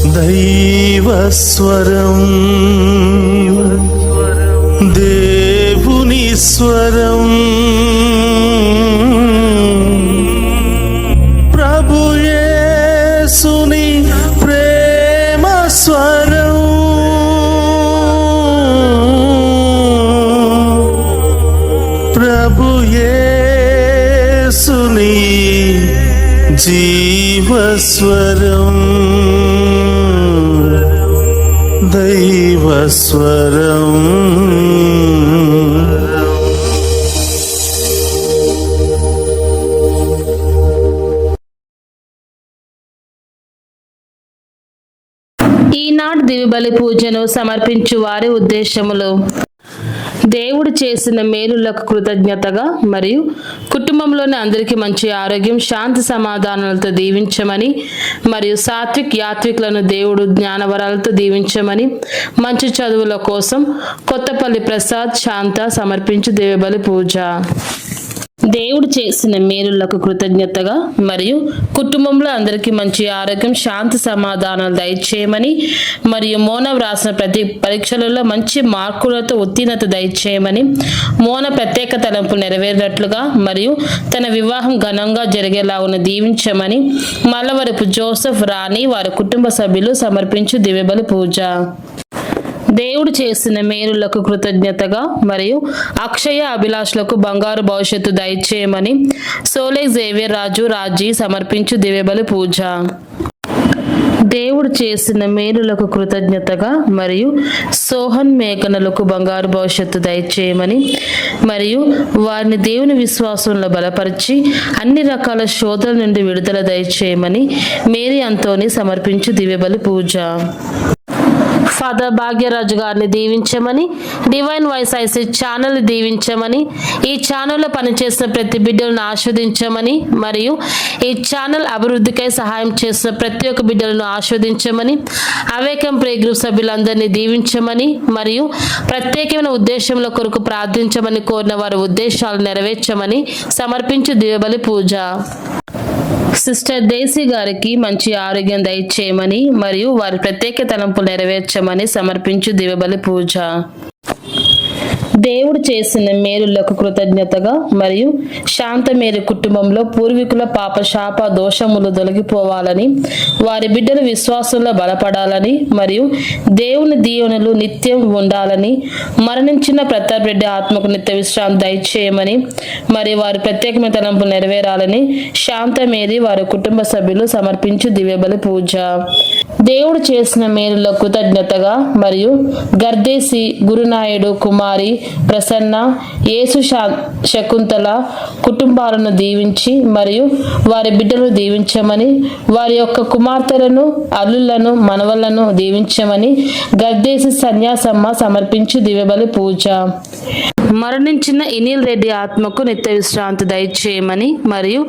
దైవస్వరం, దేవుని స్వరం, ప్రభు యేసుని ప్రేమ స్వరం, ప్రభు యేసుని జీవస్వరం, దైవస్వరం. ఈనాడు దివ్యబలి పూజను సమర్పించు వారి ఉద్దేశములు: దేవుడు చేసిన మేలులకు కృతజ్ఞతగా మరియు కుటుంబంలోని అందరికీ మంచి ఆరోగ్యం, శాంతి సమాధానాలతో దీవించమని మరియు సాత్విక్ యాత్రికులను దేవుడు జ్ఞానవరాలతో దీవించమని, మంచి చదువుల కోసం కొత్తపల్లి ప్రసాద్ శాంత సమర్పించు దివ్యబలి పూజ. దేవుడు చేసిన మేలులకు కృతజ్ఞతగా మరియు కుటుంబంలో అందరికీ మంచి ఆరోగ్యం, శాంతి సమాధానాలు దయచేయమని మరియు మోన వ్రాసిన ప్రతి పరీక్షలలో మంచి మార్కులతో ఉత్తీర్ణత దయచేయమని, మోన ప్రత్యేక తలంపులు నెరవేరినట్లుగా మరియు తన వివాహం ఘనంగా జరిగేలాగా దీవించమని మల్లవరపు జోసెఫ్, రాణి వారి కుటుంబ సభ్యులు సమర్పించు దివ్యబలి పూజ. దేవుడు చేసిన మేలులకు కృతజ్ఞతగా మరియు అక్షయ అభిలాషులకు బంగారు భవిష్యత్తు దయచేయమని సోలే జేవియర్ రాజు రాజీ సమర్పించు దివ్యబలి పూజ. దేవుడు చేసిన మేలులకు కృతజ్ఞతగా మరియు సోహన్ మేఘనలకు బంగారు భవిష్యత్తు దయచేయమని మరియు వారిని దేవుని విశ్వాసంలో బలపరిచి అన్ని రకాల శోధనల నుండి విడుదల దయచేయమని మేరీ అంతోని సమర్పించు దివ్యబలి పూజ. ఫాదర్ భాగ్యరాజు గారిని దీవించమని, డివైన్ వాయిస్ ఐసీ ఛానల్ దీవించమని, ఈ ఛానల్లో పనిచేసిన ప్రతి బిడ్డలను ఆస్వాదించమని మరియు ఈ ఛానల్ అభివృద్ధికై సహాయం చేసిన ప్రతి ఒక్క బిడ్డలను ఆస్వాదించమని, అవేకం ప్రే గ్రూప్ సభ్యులందరినీ దీవించమని మరియు ప్రత్యేకమైన ఉద్దేశంలో కొరకు ప్రార్థించమని కోరిన వారి ఉద్దేశాలు నెరవేర్చమని సమర్పించు దివ్యబలి పూజ. సిస్టర్ డేసీ గారికి మంచి ఆరోగ్యం దయచేయమని మరియు వారి ప్రత్యేక తలంపులు నెరవేర్చమని సమర్పించు దివ్యబలి పూజ. దేవుడు చేసిన మేలులకు కృతజ్ఞతగా మరియు శాంతమేరు కుటుంబంలో పూర్వీకుల పాప శాప దోషములు తొలగిపోవాలని, వారి బిడ్డల విశ్వాసంలో బలపడాలని మరియు దేవుని దీవెనలు నిత్యం ఉండాలని, మరణించిన ప్రతాప్ రెడ్డి ఆత్మకు నిత్య విశ్రాంతి దయచేయమని మరియు వారి ప్రత్యేకమైన తలంపులు నెరవేరాలని శాంతమేరి వారి కుటుంబ సభ్యులు సమర్పించు దివ్యబలి పూజ. దేవుడు చేసిన మేలులకు కృతజ్ఞతగా మరియు గర్దేసి గురునాయుడు కుమారి ప్రసన్న, యేసు శకుంతల కుటుంబాలను దీవించి మరియు వారి బిడ్డలను దీవించమని, వారి యొక్క కుమార్తెలను, అల్లులను, మనవళ్లను దీవించమని గర్దేసి సన్యాసమ్మ సమర్పించు దివ్యబలి పూజ. మరణించిన ఇనిల్ రెడ్డి ఆత్మకు నిత్య విశ్రాంతి దయచేయమని మరియు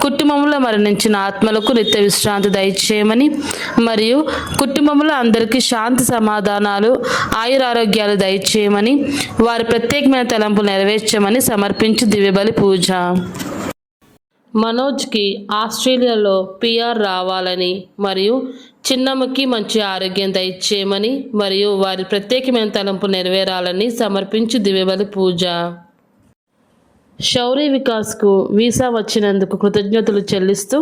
కుటుంబంలో మరణించిన ఆత్మలకు నిత్య విశ్రాంతి దయచేయమని మరియు కుటుంబంలో అందరికీ శాంతి సమాధానాలు, ఆయురారోగ్యాలు దయచేయమని, వారి ప్రత్యేకమైన తలంపులు నెరవేర్చమని సమర్పించు దివ్యబలి పూజ. మనోజ్కి ఆస్ట్రేలియాలో PR రావాలని మరియు చిన్నమ్మకి మంచి ఆరోగ్యం దయచేయమని మరియు వారి ప్రత్యేకమైన తలంపు నెరవేరాలని సమర్పించు దివ్యబలి పూజ. శౌర్య వికాస్కు వీసా వచ్చినందుకు కృతజ్ఞతలు చెల్లిస్తూ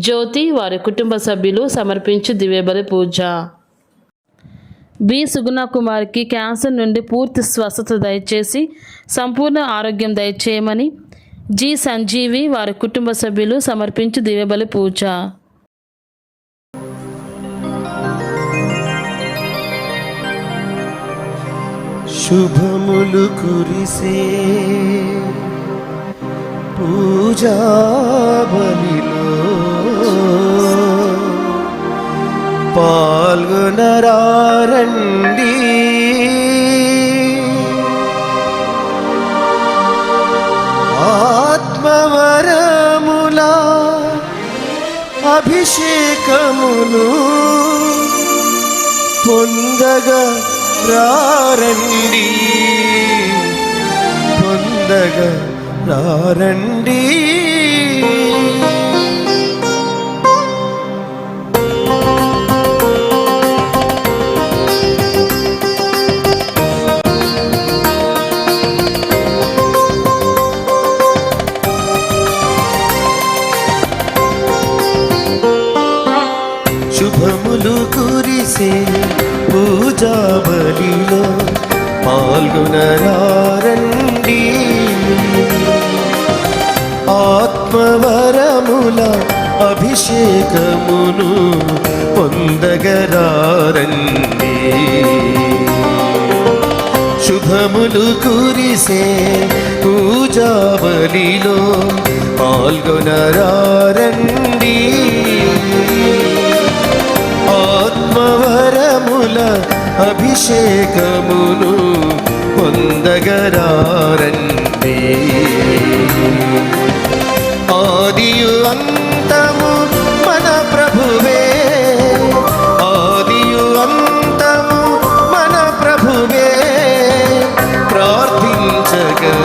జ్యోతి వారి కుటుంబ సభ్యులు సమర్పించు దివ్యబలి పూజ. బి సుగుణ కుమార్కి క్యాన్సర్ నుండి పూర్తి స్వస్థత దయచేసి సంపూర్ణ ఆరోగ్యం దయచేయమని జి సంజీవి వారి కుటుంబ సభ్యులు సమర్పించు దివ్యబలి పూజ. శుభములు కురిసే పూజా బలిలో పాల్గొనరారండి, ఆత్మవరముల అభిషేకమును పొందగా రారండి, పొందగా రారండి. శుభములు కురిసే పూజా బలిలో పాల్గొనరారండి. ఆత్మవరముల అభిషేకమును పొందగరారండి. శుభములు కురిసే పూజా బలిలో పాల్గొనరారండి. ఆత్మవరముల అభిషేకమును పొందగరారండి. ఆదియు అంతము మన ప్రభువే, ఆదియు అంతము మన ప్రభువే, ప్రార్థించగరండి,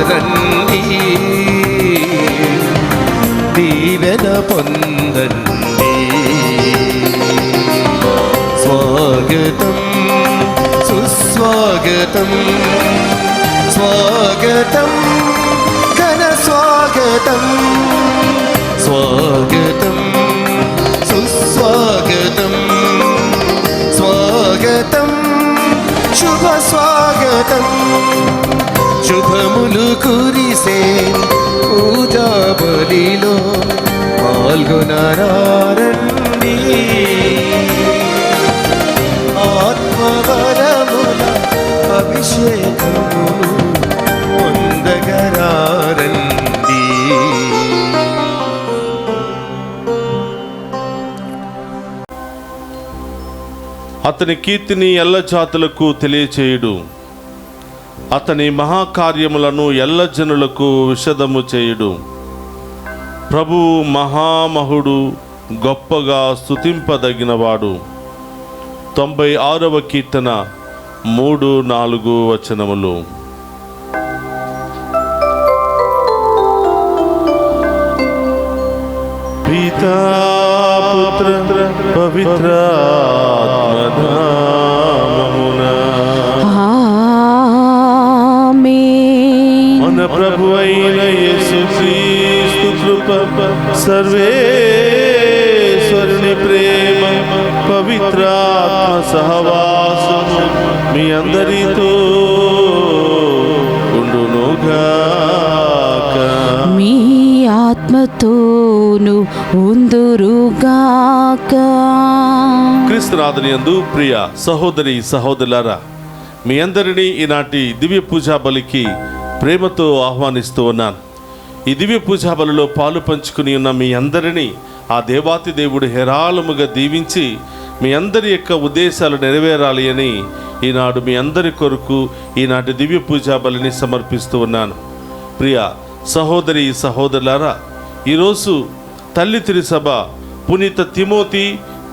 దీవెన పొందండి. స్వాగతం సుస్వాగతం, స్వాగతం ఘన స్వాగతం, స్వాగతం సుస్వాగతం, స్వాగతం శుభ స్వాగతం. శుభములు కురిసే పూజా బలిలో పాల్గొనరారండి. ఆత్మవరముల అభిషేకమును పొందగరారండి. అతని కీర్తిని ఎల్ల జాతులకు తెలియచేయుడు, అతని మహాకార్యములను ఎల్ల జనులకు విషదము చేయుడు. ప్రభువు మహామహుడు, గొప్పగా స్తుతింపదగినవాడు. 96వ కీర్తన 3-4 వచనములు. పితా పుత్ర పవిత్ర ఆత్మనామమున ఆమేన్. మన ప్రభు అయిన యేసుక్రీస్తు కృప, సర్వేశ్వరుని ప్రేమ, పవిత్రాత్మ సహవాసము మీ అందరితో ఉండునుగాక. మీ ఆత్మతోను ఉందురుగాక. క్రీస్తునాథుని యందు ప్రియ సహోదరి సహోదరులారా, మీ అందరినీ ఈనాటి దివ్య పూజా బలికి ప్రేమతో ఆహ్వానిస్తూ ఉన్నాను. ఈ దివ్య పూజా బలిలో పాలు పంచుకుని ఉన్న మీ అందరినీ ఆ దేవాతి దేవుడు హేరాళముగా దీవించి మీ అందరి యొక్క ఉద్దేశాలు నెరవేరాలి అని ఈనాడు మీ అందరి కొరకు ఈనాటి దివ్య పూజా బలిని సమర్పిస్తూ ఉన్నాను. ప్రియ సహోదరి సహోదరులారా, ఈరోజు తల్లి తిరుసభ పునీత తిమోతి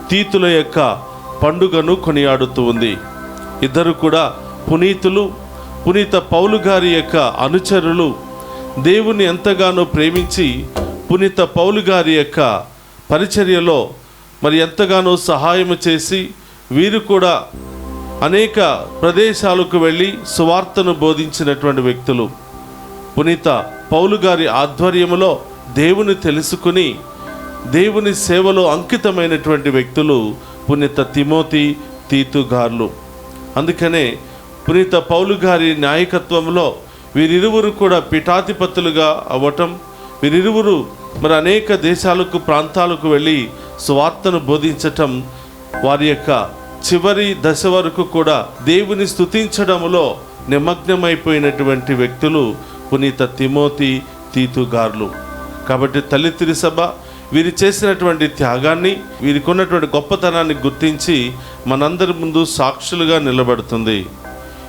తీతుల యొక్క పండుగను కొనియాడుతూ ఉంది. ఇద్దరు కూడా పునీతులు, పునీత పౌలు గారి యొక్క అనుచరులు. దేవుని ఎంతగానో ప్రేమించి పునీత పౌలు గారి యొక్క పరిచర్యలో మరి ఎంతగానో సహాయం చేసి వీరు కూడా అనేక ప్రదేశాలకు వెళ్ళి సువార్తను బోధించినటువంటి వ్యక్తులు. పునీత పౌలు గారి ఆధ్వర్యములో దేవుని తెలుసుకుని దేవుని సేవలో అంకితమైనటువంటి వ్యక్తులు పునీత తిమోతి తీతు గారులు. అందుకనే పునీత పౌలు గారి నాయకత్వంలో వీరిరువురు కూడా పీఠాధిపతులుగా అవ్వటం, వీరిరువురు మరి అనేక దేశాలకు ప్రాంతాలకు వెళ్ళి సువార్తను బోధించటం, వారి యొక్క చివరి దశ వరకు కూడా దేవుని స్తుతించడంలో నిమగ్నమైపోయినటువంటి వ్యక్తులు పునీత తిమోతి తీతు గారులు. కాబట్టి తల్లి తిరుసభ వీరు చేసినటువంటి త్యాగాన్ని, వీరికి ఉన్నటువంటి గొప్పతనాన్ని గుర్తించి మనందరి ముందు సాక్షులుగా నిలబడుతుంది.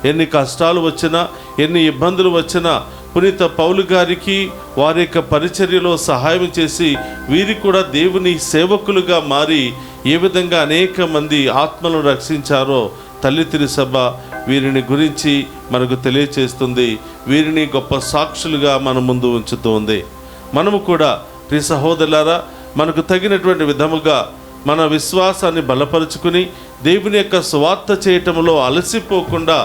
ఎన్ని కష్టాలు వచ్చినా, ఎన్ని ఇబ్బందులు వచ్చినా పునీత పౌలు గారికి వారి యొక్క పరిచర్యలో సహాయం చేసి వీరి కూడా దేవుని సేవకులుగా మారి ఏ విధంగా అనేక మంది ఆత్మలను రక్షించారో తల్లి తిరుసభ వీరిని గురించి మనకు తెలియచేస్తుంది. వీరిని గొప్ప సాక్షులుగా మన ముందు ఉంచుతుంది. మనము కూడా ప్రియ సహోదరులారా, మనకు తగినటువంటి విధముగా మన విశ్వాసాన్ని బలపరుచుకుని దేవుని యొక్క సువార్త చేయటంలో అలసిపోకుండా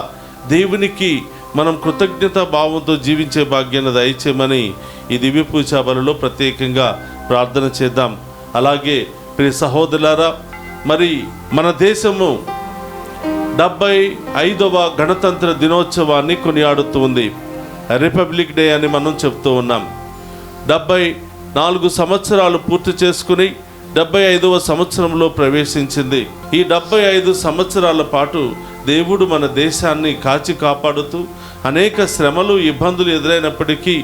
దేవునికి మనం కృతజ్ఞత భావంతో జీవించే భాగ్యాన్ని దయచేయమని ఈ దివ్య పూజా బలిలో ప్రత్యేకంగా ప్రార్థన చేద్దాం. అలాగే ప్రియ సహోదరులారా, మరి మన దేశము 75వ గణతంత్ర దినోత్సవాన్ని కొనియాడుతుంది. రిపబ్లిక్ డే అని మనం చెప్తూ ఉన్నాం. 74 సంవత్సరాలు పూర్తి చేసుకుని 75వ సంవత్సరంలో ప్రవేశించింది. ఈ 75 సంవత్సరాల పాటు దేవుడు మన దేశాన్ని కాచి కాపాడుతూ అనేక శ్రమలు ఇబ్బందులు ఎదురైనప్పటికీ,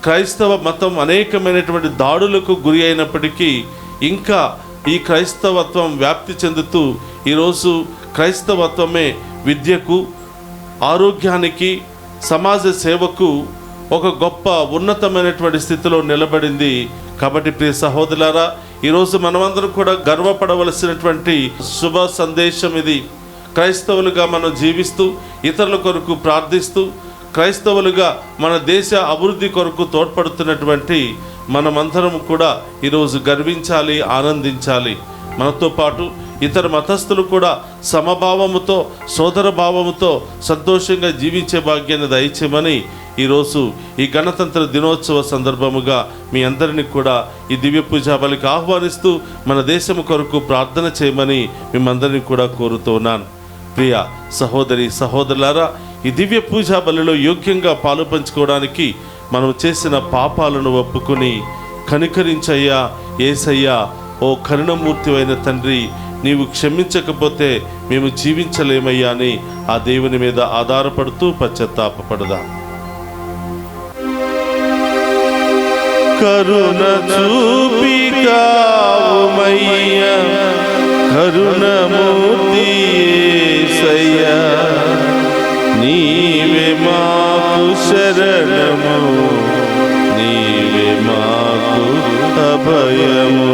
క్రైస్తవ మతం అనేకమైనటువంటి దాడులకు గురి అయినప్పటికీ ఇంకా ఈ క్రైస్తవత్వం వ్యాప్తి చెందుతూ ఈరోజు క్రైస్తవత్వమే విద్యకు, ఆరోగ్యానికి, సమాజ సేవకు ఒక గొప్ప ఉన్నతమైనటువంటి స్థితిలో నిలబడింది. కాబట్టి ప్రియ సహోదరులారా, ఈరోజు మనమందరం కూడా గర్వపడవలసినటువంటి శుభ సందేశం ఇది. క్రైస్తవులుగా మనం జీవిస్తూ, ఇతరుల కొరకు ప్రార్థిస్తూ, క్రైస్తవులుగా మన దేశ అభివృద్ధి కొరకు తోడ్పడుతున్నటువంటి మనమందరం కూడా ఈరోజు గర్వించాలి, ఆనందించాలి. మనతో పాటు ఇతర మతస్థులు కూడా సమభావముతో, సోదర భావముతో సంతోషంగా జీవించే భాగ్యాన్ని దయచేయమని ఈరోజు ఈ గణతంత్ర దినోత్సవ సందర్భముగా మీ అందరినీ కూడా ఈ దివ్య పూజా బలికి ఆహ్వానిస్తూ మన దేశము కొరకు ప్రార్థన చేయమని మిమ్మందరినీ కూడా కోరుతున్నాను. ప్రియ సహోదరి సహోదరులారా, ఈ దివ్య పూజా బలిలో యోగ్యంగా పాలు పంచుకోవడానికి మనం చేసిన పాపాలను ఒప్పుకొని, కనికరించయ్యా యేసయ్యా, ఓ కరుణమూర్తి అయిన తండ్రి, నీవు క్షమించకపోతే మేము జీవించలేమయ్యా అని ఆ దేవుని మీద ఆధారపడుతూ పశ్చాత్తాపపడదాం. కరుణ చూపి కావుమయ్యా, కరుణమూర్తి యేసయ్యా, నీవే మాకు శరణము, నీవే మాకు అభయము.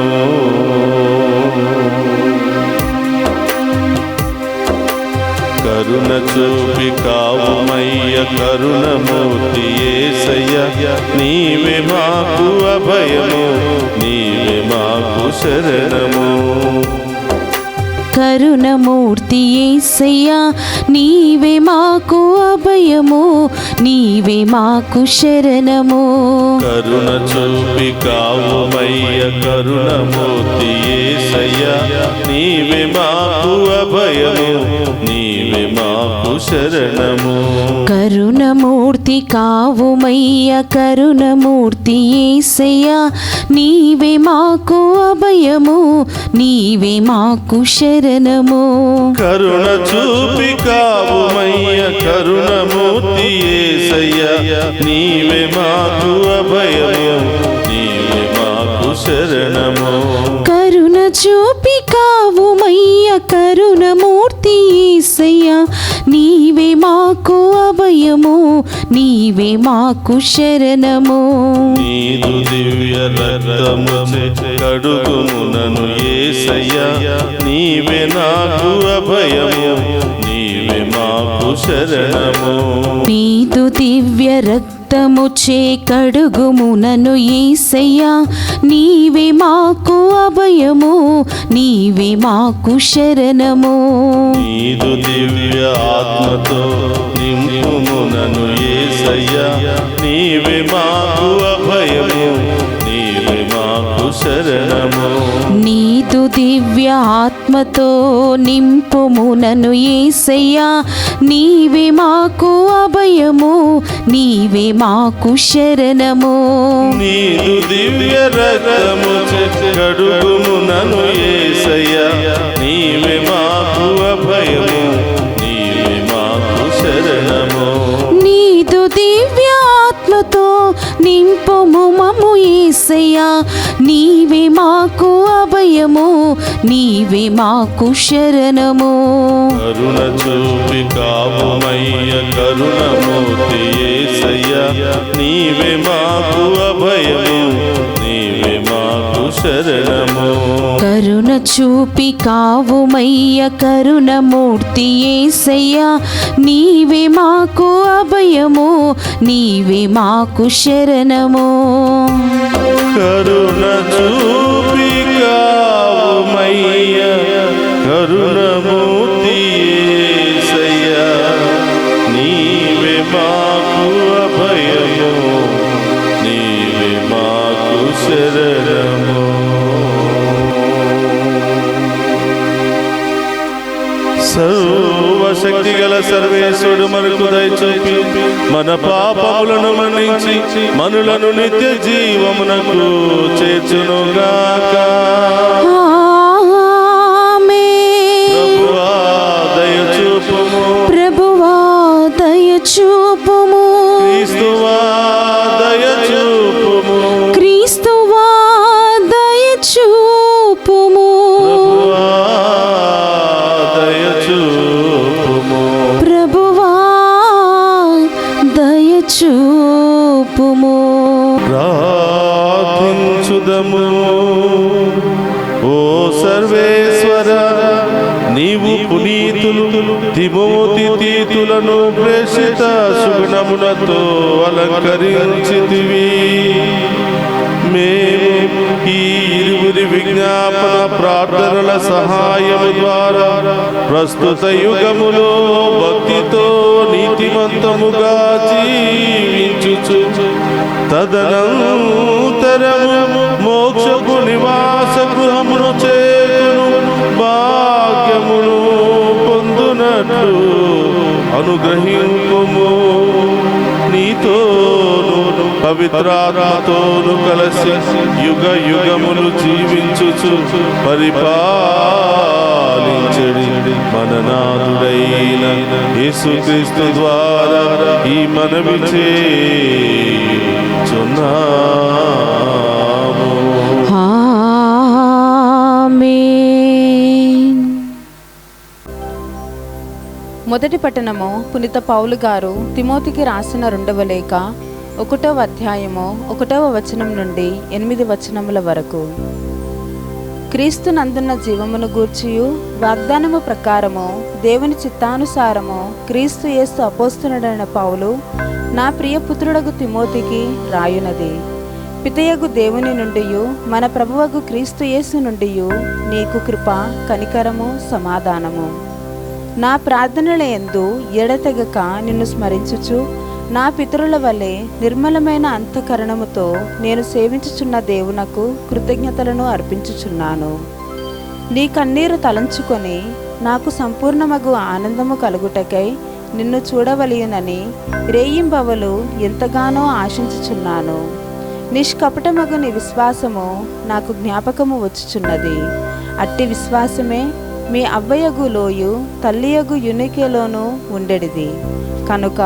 కరుణ చూపి కావుమయ్య, కరుణమూర్తి యేసయ్య, నీవే మాకు అభయము, నీవే మాకు శరణము. కరుణమూర్తి యేసయ్యా, నీవే మాకు అభయము, నీవే మాకు శరణము. కరుణ చూపి కావుమయ్య, కరుణమూర్తి యేసయ్య, నీవే మాకు అభయము, నీవే మాకు శరణము. కరుణమూర్తి కావుమయ్య, కరుణమూర్తి యేసయ్యా, నీవే మాకు అభయము, నీవే మాకు శరణము. కరుణ చూపి కావుమయ్య, కరుణమూర్తి యేసయ్య, నీవే మాకు అభయము, నీవే మాకు శరణము. కరుణ చూపి కావుమయ్య, కరుణమూర్తి యేసయ్యా, నీవే మాకు అభయము, నీవే మాకు శరణము. నీదు దివ్య రక్తముచే కడుగుమునను యేసయ్య, నీవే నాకు అభయము, నీవే మాకు శరణము. నీదు దివ్య రక్తముచే కడుగుమునను యేసయ్యా, నీవే మాకు అభయము, నీవే మాకు శరణము. నీదు దివ్య ఆత్మతో నింపుమునను యేసయ్య, నీవే మాకు అభయము, నీవే మాకు శరణము. నీదు దివ్య ఆత్మతో నింపుమునను యేసయ్యా, నీవే మాకు అభయము, నీవే మాకు శరణము. నీదు దివ్య రక్తముచే కడుగుమునను యేసయ్య, నీవే మాకు అభయము, నీవే మాకు శరణము. నీదు దివ్య ఆత్మతో నింపుము మమ్ము యేసయ్యా, నీవే మాకు అభయము, నీవే మాకు శరణము. కరుణ చూపి కావుమయ్య, కరుణమూర్తి యేసయ్య, నీవే మాకు అభయము, నీవే మాకు శరణము. కరుణ చూపి కావుమయ్య, కరుణమూర్తి యేసయ్యా, నీవే మాకు అభయము, నీవే మాకు శరణము. కరుణ చూపి కావుమయ్య, కరుణమూర్తి యేసయ్య, నీవే మాకు అభయము, నీవే మాకు శరణము. సర్వశక్తి గల సర్వేశ్వరుడు మనకు దయచూపి మన పాపములను మన్నించి మనులను నిత్య జీవమునకు చేర్చునుగాక. ప్రభువా దయచూపుము, ప్రభువా దయచూపుము, క్రీస్తువా దయచూపుము, క్రీస్తువా దయచూపుము, ప్రభువా దయచూపుము. ప్రార్థించుదము. ఓ సర్వేశ్వర, నీవు పునీతులు తిమోతి తీతులను ప్రేషిత సుగుణములతో అలంకరించితివి. మేము ఈ ఇరువురి విజ్ఞాపన ప్రార్థనల సహాయము ద్వారా ప్రస్తుత యుగములో భక్తితో నీతిమంతముగా జీవించుచు తదనంతరము మోక్షపు నివాస గృహమును చేరును భాగ్యమును పొందునట్లు అనుగ్రహింపుము. నీతోను పవిత్రాత్మతోను కలసి యుగ యుగములు జీవించుచు పరిపాలించడి మన నాథుడైన యేసుక్రీస్తు ద్వారా ఈ మనవి చేయుచున్నాము. ఆమేన్. మొదటి పట్టణము పునీత పౌలు గారు తిమోతికి రాసిన 2వ లేఖ 1వ అధ్యాయము 1వ వచనం నుండి 8 వచనముల వరకు. క్రీస్తు నందున్న జీవమును గూర్చియు వాగ్దానము ప్రకారము దేవుని చిత్తానుసారము క్రీస్తు యేసు అపోస్తలుడైన పౌలు నా ప్రియపుత్రుడగు తిమోతికి రాయునది. పితయగు దేవుని నుండియు మన ప్రభువగు క్రీస్తు యేసు నుండియు నీకు కృప, కనికరము, సమాధానము. నా ప్రార్థనల యందు ఎడతెగక నిన్ను స్మరించుచు నా పితరుల వలె నిర్మలమైన అంతఃకరణముతో నేను సేవించుచున్న దేవునకు కృతజ్ఞతలను అర్పించుచున్నాను. నీ కన్నీరు తలంచుకొని నాకు సంపూర్ణమగు ఆనందము కలుగుటకై నిన్ను చూడవలయునని రేయింబవలు ఎంతగానో ఆశించుచున్నాను. నిష్కపటమగు నీ విశ్వాసము నాకు జ్ఞాపకము వచ్చుచున్నది. అట్టి విశ్వాసమే మీ అవ్వయగు లోయు తల్లియగు యునికేలోనూ ఉండెడిది కనుక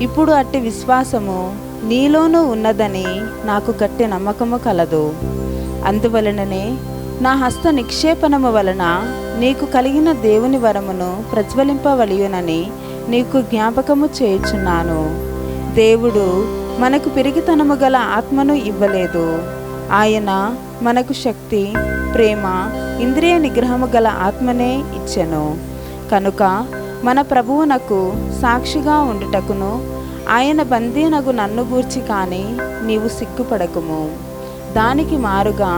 ఇప్పుడు అట్టి విశ్వాసము నీలోనూ ఉన్నదని నాకు గట్టి నమ్మకము కలదు. అందువలననే నా హస్త నిక్షేపణము వలన నీకు కలిగిన దేవుని వరమును ప్రజ్వలింపవలయునని నీకు జ్ఞాపకము చేయుచున్నాను. దేవుడు మనకు పెరిగితనము గల ఆత్మను ఇవ్వలేదు, ఆయన మనకు శక్తి, ప్రేమ, ఇంద్రియ నిగ్రహము గల ఆత్మనే ఇచ్చెను. కనుక మన ప్రభువునకు సాక్షిగా ఉండుటకును ఆయన బందీనగు నన్ను గూర్చి కానీ నీవు సిగ్గుపడకుము. దానికి మారుగా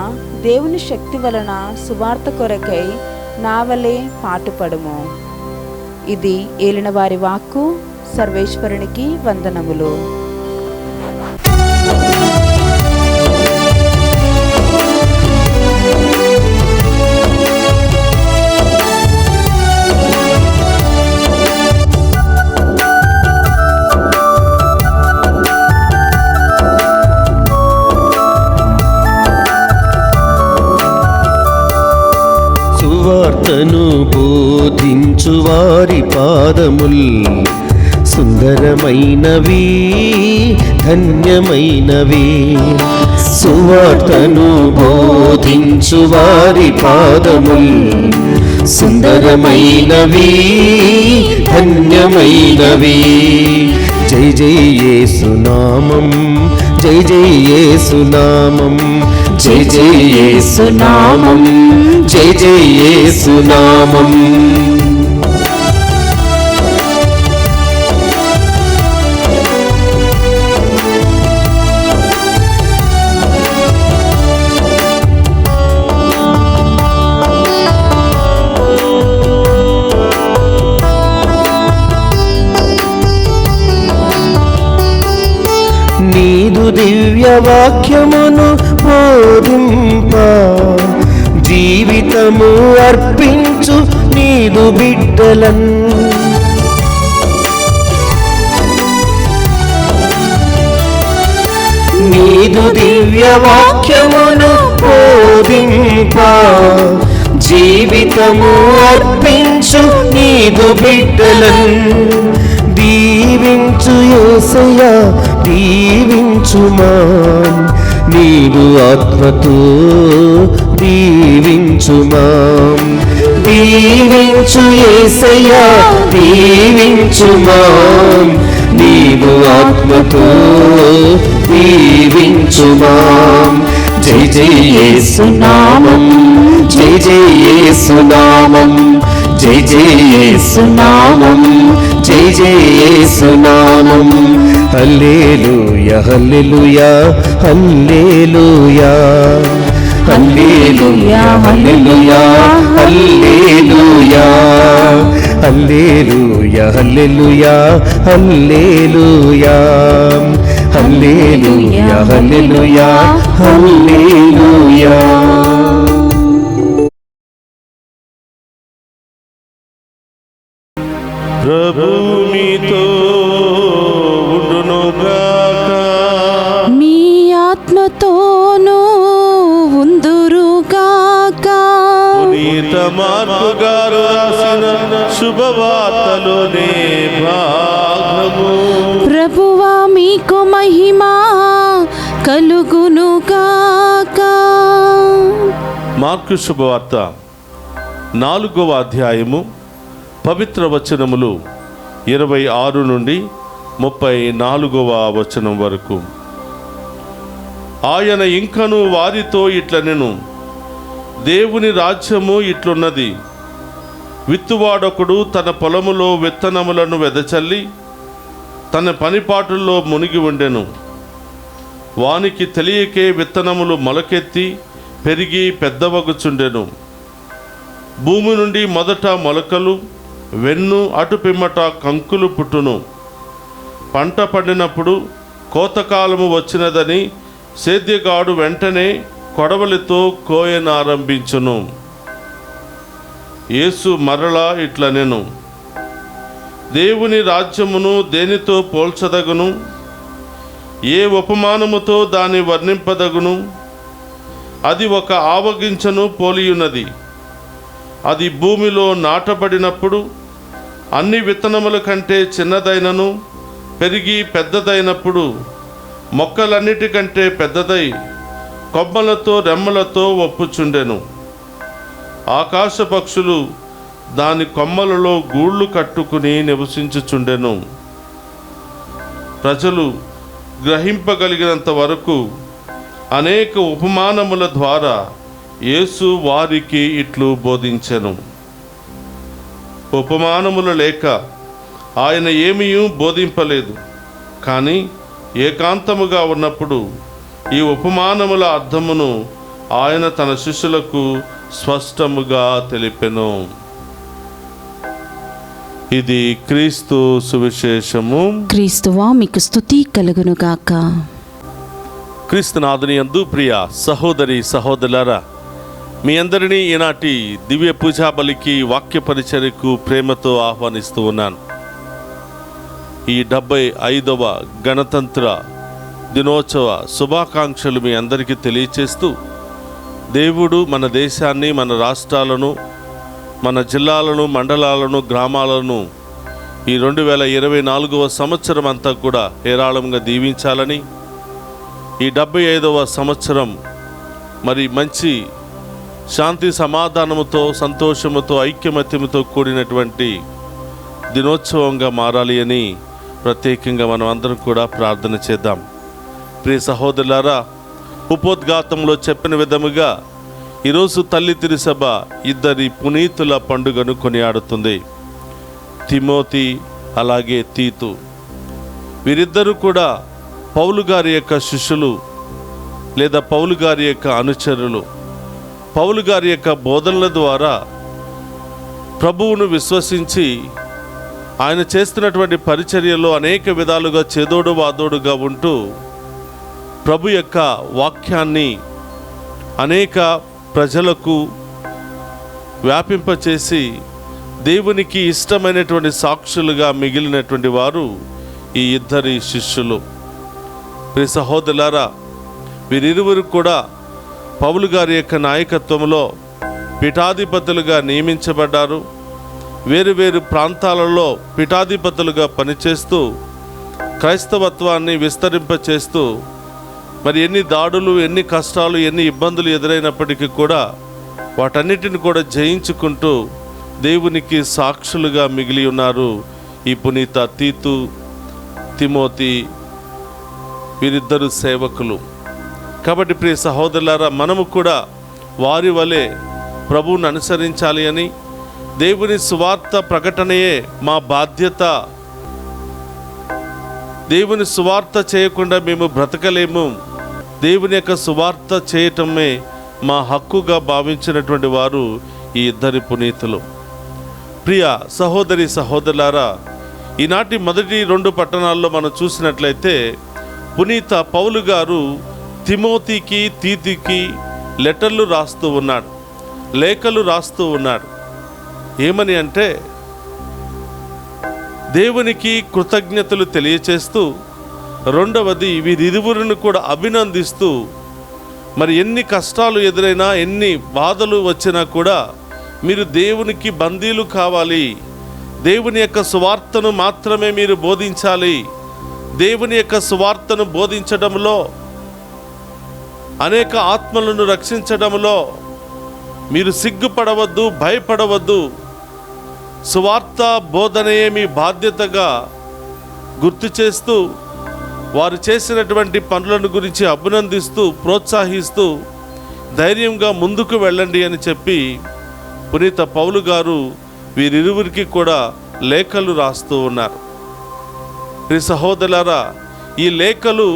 దేవుని శక్తి వలన సువార్త కొరకై నావలే పాటుపడుము. ఇది ఏలిన వారి వాక్కు. సర్వేశ్వరునికి వందనములు. సువార్తను బోధించు వారి పాదముల్ సుందరమైనవి, ధన్యమైనవి. సువార్తను బోధించు వారి పాదముల్ సుందరమైనవి, ధన్యమైనవి. జై జై యేసునామం, జై జై యేసునామం, జై జై యేసునామం, జై జై యేసునామం. నీదు దివ్య వాక్యమును బోధింప జీవితము అర్పించు నీ నీదు బిడ్డలన్ నీదు దివ్య వాక్యమును బోధింప జీవితము అర్పించు నీదు బిడ్డలన్ దీవించు యేసయ్యా దీవించుమా నీదు ఆత్మతో దీవించుమా దీవించు యేసయ్యా దీవించుమా నీదు ఆత్మతో దీవించుమా జై జై యేసు నామం జై జై యేసు నామం జై జై యేసు నామం జై జై యేసు నామం హల్లెలూయా హల్లెలూయా హల్లెలూయా హల్లెలూయా హల్లెలూయా హల్లెలూయా హల్లెలూయా హల్లెలూయా హల్లెలూయా హల్లెలూయా హల్లెలూయా హల్లెలూయా. ప్రభు మీతో ఉండునుగాక. మీ ఆత్మతోనూ ఉందురుగాక. పునీత మార్కు గారు రాసిన శుభవార్తలోనే భాగము. ప్రభువా మీకు మహిమ కలుగునుగాక. మార్కు శుభవార్త 4వ అధ్యాయము పవిత్ర వచనములు 26 నుండి 34వ వచనం వరకు. ఆయన ఇంకను వారితో ఇట్లనెను, దేవుని రాజ్యము ఇట్లున్నది. విత్తువాడొకడు తన పొలములో విత్తనములను వెదచల్లి తన పనిపాటుల్లో మునిగి ఉండెను. వానికి తెలియకే విత్తనములు మొలకెత్తి పెరిగి పెద్దవగుచుండెను. భూమి నుండి మొదట మొలకలు, వెన్ను, అటు పిమ్మట కంకులు పుట్టును. పంట పండినప్పుడు కోతకాలము వచ్చినదని సేద్యగాడు వెంటనే కొడవలితో కోయనారంభించును. యేసు మరలా ఇట్లనెను, దేవుని రాజ్యమును దేనితో పోల్చదగును? ఏ ఉపమానముతో దాన్ని వర్ణింపదగును? అది ఒక ఆవగింజను పోలియున్నది. అది భూమిలో నాటబడినప్పుడు అన్ని విత్తనముల కంటే చిన్నదైనను, పెరిగి పెద్దదైనప్పుడు మొక్కలన్నిటికంటే పెద్దదై కొమ్మలతో రెమ్మలతో ఒప్పుచుండెను. ఆకాశ పక్షులు దాని కొమ్మలలో గూళ్ళు కట్టుకుని నివసించుచుండెను. ప్రజలు గ్రహింపగలిగినంత వరకు అనేక ఉపమానముల ద్వారా యేసు వారికి ఇట్లు బోధించెను. ఉపమానములు లేక ఆయన ఏమీయూ బోధింపలేదు. కానీ ఏకాంతముగా ఉన్నప్పుడు ఈ ఉపమానముల అర్థమును ఆయన తన శిష్యులకు స్పష్టముగా తెలిపెను. ఇది క్రీస్తు సువిశేషము. క్రీస్తువా మీకు స్తుతి కలుగునుగాక. క్రీస్తునాథుని యందు ప్రియ సహోదరి సహోదరులారా, మీ అందరినీ ఈనాటి దివ్య పూజా బలికి వాక్య పరిచర్యకు ప్రేమతో ఆహ్వానిస్తూ ఉన్నాను. ఈ 75వ గణతంత్ర దినోత్సవ శుభాకాంక్షలు మీ అందరికీ తెలియచేస్తూ, దేవుడు మన దేశాన్ని, మన రాష్ట్రాలను, మన జిల్లాలను, మండలాలను, గ్రామాలను ఈ 2024వ సంవత్సరం అంతా కూడా హేరాళంగా దీవించాలని, ఈ 75వ సంవత్సరం మరి మంచి శాంతి సమాధానముతో, సంతోషముతో, ఐక్యమత్యముతో కూడినటువంటి దినోత్సవంగా మారాలి అని ప్రత్యేకంగా మనం అందరం కూడా ప్రార్థన చేద్దాం. ప్రియ సహోదరులారా, ఉపోద్ఘాతంలో చెప్పిన విధముగా ఈరోజు తల్లి తిరుసభ 2 పునీతుల పండుగను కొనియాడుతుంది. తిమోతి అలాగే తీతు. వీరిద్దరూ కూడా పౌలు గారి యొక్క శిష్యులు లేదా పౌలు గారి యొక్క అనుచరులు. పౌలు గారి యొక్క బోధనల ద్వారా ప్రభువును విశ్వసించి ఆయన చేస్తున్నటువంటి పరిచర్యలో అనేక విధాలుగా చేదోడు వాదోడుగా ఉంటూ ప్రభు యొక్క వాక్యాన్ని అనేక ప్రజలకు వ్యాపింపచేసి దేవునికి ఇష్టమైనటువంటి సాక్షులుగా మిగిలినటువంటి వారు ఈ ఇద్దరి శిష్యులు. ప్రియ సహోదరులారా, వీరిరువురు కూడా పౌలు గారి యొక్క నాయకత్వంలో పీఠాధిపతులుగా నియమించబడ్డారు. వేరు వేరు ప్రాంతాలలో పీఠాధిపతులుగా పనిచేస్తూ క్రైస్తవత్వాన్ని విస్తరింపచేస్తూ మరి ఎన్ని దాడులు, ఎన్ని కష్టాలు, ఎన్ని ఇబ్బందులు ఎదురైనప్పటికీ కూడా వాటన్నిటిని కూడా జయించుకుంటూ దేవునికి సాక్షులుగా మిగిలి ఉన్నారు ఈ పునీత తీతు, తిమోతి, వీరిద్దరు సేవకులు. కాబట్టి ప్రియ సహోదరులారా, మనము కూడా వారి వలె ప్రభువుని అనుసరించాలి అని, దేవుని సువార్త ప్రకటనయే మా బాధ్యత, దేవుని సువార్త చేయకుండా మేము బ్రతకలేము, దేవుని యొక్క సువార్త చేయటమే మా హక్కుగా భావించినటువంటి వారు ఈ ఇద్దరి పునీతులు. ప్రియ సహోదరి సహోదరులారా, ఈనాటి మొదటి 2 పట్టణాల్లో మనం చూసినట్లయితే పునీత పౌలు గారు తిమోతికి, తీతుకి లెటర్లు రాస్తూ ఉన్నాడు, లేఖలు రాస్తూ ఉన్నాడు. ఏమని అంటే, దేవునికి కృతజ్ఞతలు తెలియచేస్తూ, రెండవది వీరిరువురిని కూడా అభినందిస్తూ, మరి ఎన్ని కష్టాలు ఎదురైనా, ఎన్ని బాధలు వచ్చినా కూడా మీరు దేవునికి బందీలు కావాలి, దేవుని యొక్క సువార్తను మాత్రమే మీరు బోధించాలి, దేవుని యొక్క సువార్తను బోధించడంలో, అనేక ఆత్మలను రక్షించడంలో మీరు సిగ్గుపడవద్దు, భయపడవద్దు, సువార్త బోధనయే మీ బాధ్యతగా గుర్తు చేస్తూ, వారు చేసినటువంటి పనులను గురించి అభినందిస్తూ, ప్రోత్సహిస్తూ ధైర్యంగా ముందుకు వెళ్ళండి అని చెప్పి పునీత పౌలు గారు వీరిరువురికి కూడా లేఖలు రాస్తూ ఉన్నారు. ప్రియ సహోదరులారా, ఈ లేఖలు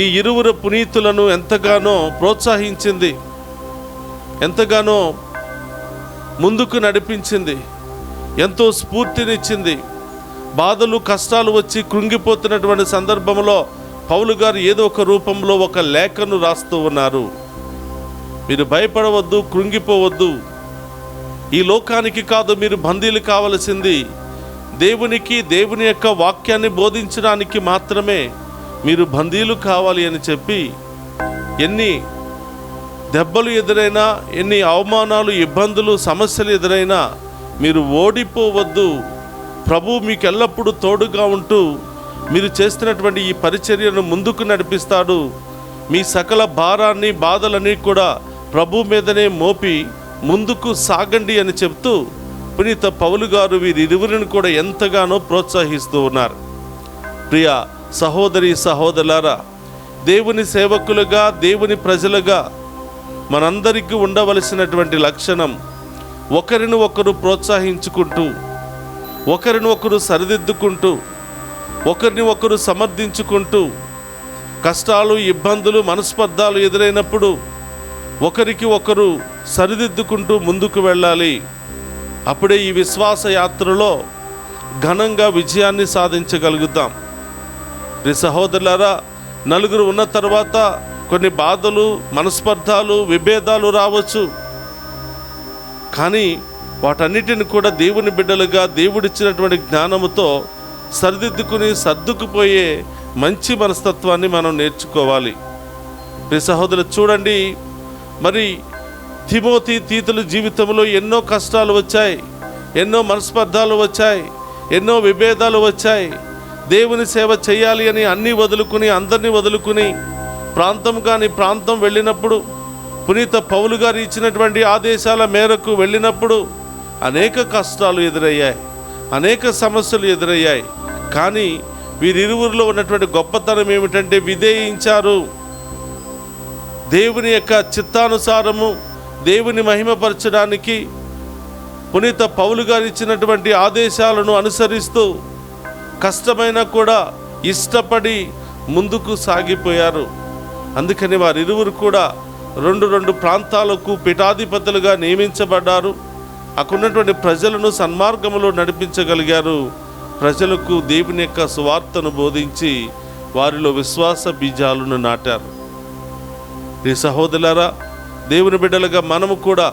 ఈ ఇరువురు పునీతులను ఎంతగానో ప్రోత్సహించింది, ఎంతగానో ముందుకు నడిపించింది, ఎంతో స్ఫూర్తినిచ్చింది. బాధలు, కష్టాలు వచ్చి కృంగిపోతున్నటువంటి సందర్భంలో పౌలు గారు ఏదో ఒక రూపంలో ఒక లేఖను రాస్తూ ఉన్నారు. మీరు భయపడవద్దు, కృంగిపోవద్దు, ఈ లోకానికి కాదు మీరు బందీలు కావలసింది, దేవునికి, దేవుని యొక్క వాక్యాన్ని బోధించడానికి మాత్రమే మీరు బందీలు కావాలి అని చెప్పి, ఎన్ని దెబ్బలు ఎదురైనా, ఎన్ని అవమానాలు, ఇబ్బందులు, సమస్యలు ఎదురైనా మీరు ఓడిపోవద్దు, ప్రభు మీకు ఎల్లప్పుడూ తోడుగా ఉంటూ మీరు చేస్తున్నటువంటి ఈ పరిచర్యను ముందుకు నడిపిస్తాడు, మీ సకల భారాన్ని, బాధలని కూడా ప్రభు మీదనే మోపి ముందుకు సాగండి అని చెప్తూ పునీత పౌలు గారు వీరిరువురిని కూడా ఎంతగానో ప్రోత్సహిస్తూ ఉన్నారు. ప్రియ సహోదరి సహోదరులారా, దేవుని సేవకులుగా, దేవుని ప్రజలుగా మనందరికీ ఉండవలసినటువంటి లక్షణం ఒకరిని ఒకరు ప్రోత్సహించుకుంటూ, ఒకరిని ఒకరు సరిదిద్దుకుంటూ, ఒకరిని ఒకరు సమర్థించుకుంటూ, కష్టాలు, ఇబ్బందులు, మనస్పర్ధాలు ఎదురైనప్పుడు ఒకరికి ఒకరు సరిదిద్దుకుంటూ ముందుకు వెళ్ళాలి. అప్పుడే ఈ విశ్వాస యాత్రలో ఘనంగా విజయాన్ని సాధించగలుగుతాం. ఈ సహోదరులారా, నలుగురు ఉన్న తర్వాత కొన్ని బాధలు, మనస్పర్ధాలు, విభేదాలు రావచ్చు. కానీ వాటన్నిటిని కూడా దేవుని బిడ్డలుగా దేవుడిచ్చినటువంటి జ్ఞానముతో సరిదిద్దుకుని సర్దుకుపోయే మంచి మనస్తత్వాన్ని మనం నేర్చుకోవాలి. ఈ సహోదరులు చూడండి, మరి తిమోతి, తీతుల జీవితంలో ఎన్నో కష్టాలు వచ్చాయి, ఎన్నో మనస్పర్ధాలు వచ్చాయి, ఎన్నో విభేదాలు వచ్చాయి. దేవుని సేవ చేయాలి అని అన్నీ వదులుకుని, అందరినీ వదులుకుని ప్రాంతం కాని ప్రాంతం వెళ్ళినప్పుడు, పునీత పౌలు గారు ఇచ్చినటువంటి ఆదేశాల మేరకు వెళ్ళినప్పుడు అనేక కష్టాలు ఎదురయ్యాయి, అనేక సమస్యలు ఎదురయ్యాయి. కానీ వీరిరువురిలో ఉన్నటువంటి గొప్పతనం ఏమిటంటే విధేయించారు. దేవుని యొక్క చిత్తానుసారము దేవుని మహిమపరచడానికి పునీత పౌలు గారు ఇచ్చినటువంటి ఆదేశాలను అనుసరిస్తూ కష్టమైనా కూడా ఇష్టపడి ముందుకు సాగిపోయారు. అందుకని వారిరువురు కూడా రెండు ప్రాంతాలకు పీఠాధిపతులుగా నియమించబడ్డారు. అక్కడున్నటువంటి ప్రజలను సన్మార్గములో నడిపించగలిగారు. ప్రజలకు దేవుని యొక్క సువార్తను బోధించి వారిలో విశ్వాస బీజాలను నాటారు. ఈ సహోదరులారా, దేవుని బిడ్డలుగా మనము కూడా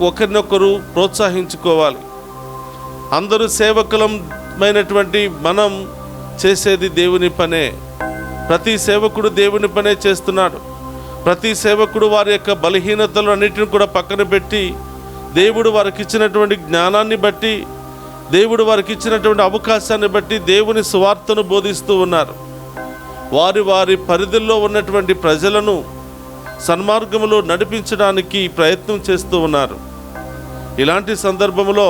ఒకరినొకరు ప్రోత్సహించుకోవాలి. అందరూ సేవకులమైనటువంటి మనం చేసేది దేవుని పనే. ప్రతి సేవకుడు దేవుని పనే చేస్తున్నాడు. ప్రతి సేవకుడు వారి యొక్క బలహీనతలు అన్నిటిని కూడా పక్కన పెట్టి దేవుడు వారికి ఇచ్చినటువంటి జ్ఞానాన్ని బట్టి, దేవుడు వారికి ఇచ్చినటువంటి అవకాశాన్ని బట్టి దేవుని సువార్తను బోధిస్తూ ఉన్నారు. వారి వారి పరిధుల్లో ఉన్నటువంటి ప్రజలను సన్మార్గములో నడిపించడానికి ప్రయత్నం చేస్తూ ఉన్నారు. ఇలాంటి సందర్భంలో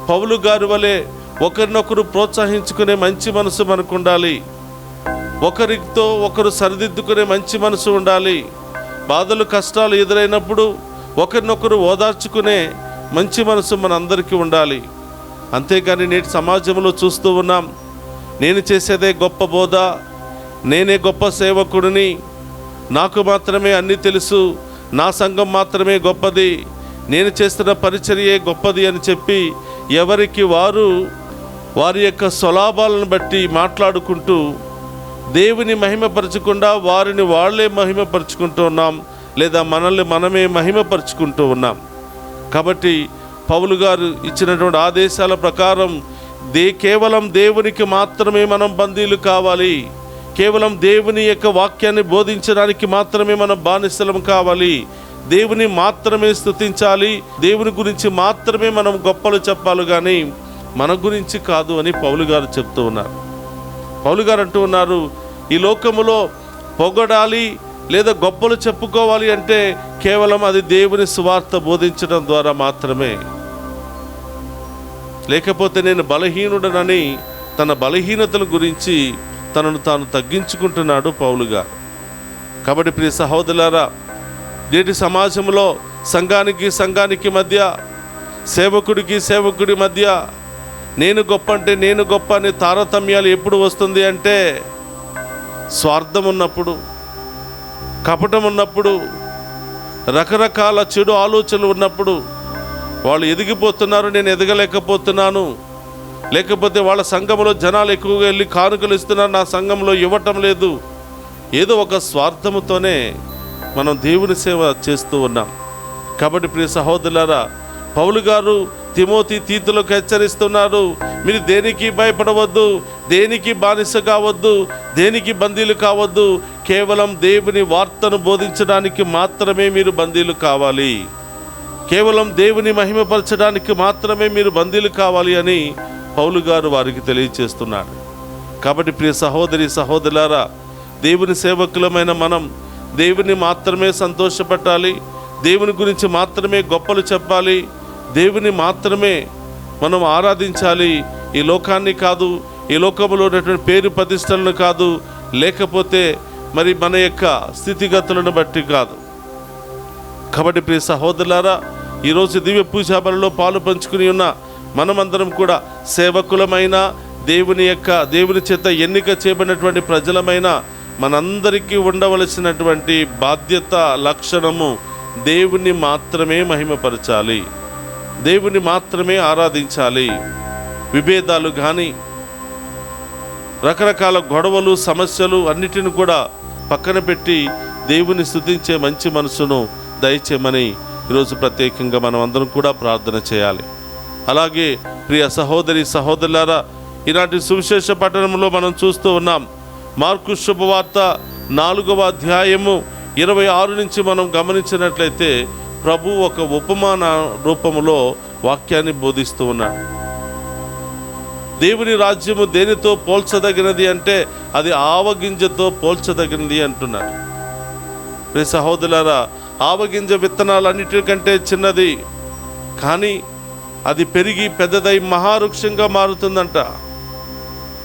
పౌలు గారి వలె ఒకరినొకరు ప్రోత్సహించుకునే మంచి మనసు మనకు ఉండాలి. ఒకరితో ఒకరు సరిదిద్దుకునే మంచి మనసు ఉండాలి. బాధలు కష్టాలు ఎదురైనప్పుడు ఒకరినొకరు ఓదార్చుకునే మంచి మనసు మనందరికీ ఉండాలి. అంతేగాని నేటి సమాజంలో చూస్తూ ఉన్నాం, నేను చేసేదే గొప్ప బోధ, నేనే గొప్ప సేవకుడిని, నాకు మాత్రమే అన్నీ తెలుసు, నా సంఘం మాత్రమే గొప్పది, నేను చేస్తున్న పరిచర్యే గొప్పది అని చెప్పి ఎవరికి వారు వారి యొక్క స్వలాభాలను బట్టి మాట్లాడుకుంటూ దేవుని మహిమపరచకుండా వారిని వాళ్ళే మహిమపరుచుకుంటూ ఉన్నాం, లేదా మనల్ని మనమే మహిమపరుచుకుంటూ ఉన్నాం. కాబట్టి పౌలు గారు ఇచ్చినటువంటి ఆదేశాల ప్రకారం కేవలం దేవునికి మాత్రమే మనం బందీలు కావాలి. కేవలం దేవుని యొక్క వాక్యాన్ని బోధించడానికి మాత్రమే మనం బానిసలం కావాలి. దేవుని మాత్రమే స్తుతించాలి, దేవుని గురించి మాత్రమే మనం గొప్పలు చెప్పాలి, కానీ మన గురించి కాదు అని పౌలు గారు చెప్తూ ఉన్నారు. పౌలు గారు అంటూ ఉన్నారు, ఈ లోకములో పొగడాలి లేదా గొప్పలు చెప్పుకోవాలి అంటే కేవలం అది దేవుని సువార్త బోధించడం ద్వారా మాత్రమే. లేకపోతే నేను బలహీనుడనని తన బలహీనతల గురించి తనను తాను తగ్గించుకుంటున్నాడు పౌలు గారు. కాబట్టి ప్రియ సహోదరులారా, నేటి సమాజంలో సంఘానికి మధ్య, సేవకుడి మధ్య నేను గొప్ప అంటే నేను గొప్ప అనే తారతమ్యాలు ఎప్పుడు వస్తుంది అంటే స్వార్థం ఉన్నప్పుడు, కపటం ఉన్నప్పుడు, రకరకాల చెడు ఆలోచనలు ఉన్నప్పుడు. వాళ్ళు ఎదిగిపోతున్నారు, నేను ఎదగలేకపోతున్నాను, లేకపోతే వాళ్ళ సంఘంలో జనాలు ఎక్కువగా వెళ్ళి కానుకలు ఇస్తున్నారు, నా సంఘంలో ఇవ్వటం లేదు, ఏదో ఒక స్వార్థముతోనే మనం దేవుని సేవ చేస్తూ ఉన్నాం. కాబట్టి ప్రియ సహోదరులారా, పౌలు గారు తీతులకు హెచ్చరిస్తున్నారు, మీరు దేనికి భయపడవద్దు, దేనికి బానిస కావద్దు, దేనికి బందీలు కావద్దు, కేవలం దేవుని వార్తను బోధించడానికి మాత్రమే మీరు బందీలు కావాలి, కేవలం దేవుని మహిమపరచడానికి మాత్రమే మీరు బందీలు కావాలి అని పౌలు గారు వారికి తెలియజేస్తున్నాడు. కాబట్టి ప్రియ సహోదరులారా, దేవుని సేవకులమైన మనం దేవుని మాత్రమే సంతోషపెట్టాలి, దేవుని గురించి మాత్రమే గొప్పలు చెప్పాలి, దేవుని మాత్రమే మనం ఆరాధించాలి. ఈ లోకాన్ని కాదు, ఈ లోకంలో ఉన్నటువంటి పేరు ప్రతిష్టలను కాదు, లేకపోతే మరి మన యొక్క స్థితిగతులను బట్టి కాదు. కాబట్టి ప్రియ సహోదరులారా, ఈరోజు దివ్య పూజా బలిలో పాలు పంచుకుని ఉన్న మనమందరం కూడా సేవకులమైన దేవుని చేత ఎన్నిక చేయబడినటువంటి ప్రజలమైన మనందరికీ ఉండవలసినటువంటి బాధ్యత, లక్షణము దేవుని మాత్రమే మహిమపరచాలి, దేవుని మాత్రమే ఆరాధించాలి. విభేదాలు కానీ రకరకాల గొడవలు, సమస్యలు అన్నిటిని కూడా పక్కన పెట్టి దేవుని స్తుతించే మంచి మనసును దయచేయమని ఈరోజు ప్రత్యేకంగా మనం అందరం కూడా ప్రార్థన చేయాలి. అలాగే ప్రియ సహోదరులారా, ఈనాటి సువిశేష పట్టణంలో మనం చూస్తూ ఉన్నాం. మార్కు శుభవార్త 4వ అధ్యాయము 26 నుంచి మనం గమనించినట్లయితే ప్రభు ఒక ఉపమాన రూపంలో వాక్యాన్ని బోధిస్తూ ఉన్నాడు. దేవుని రాజ్యము దేనితో పోల్చదగినది అంటే అది ఆవగింజతో పోల్చదగినది అంటున్నాడు. ప్రియ సహోదరులారా, ఆవగింజ విత్తనాలన్నిటికంటే చిన్నది, కానీ అది పెరిగి పెద్దదై మహావృక్షంగా మారుతుందంట.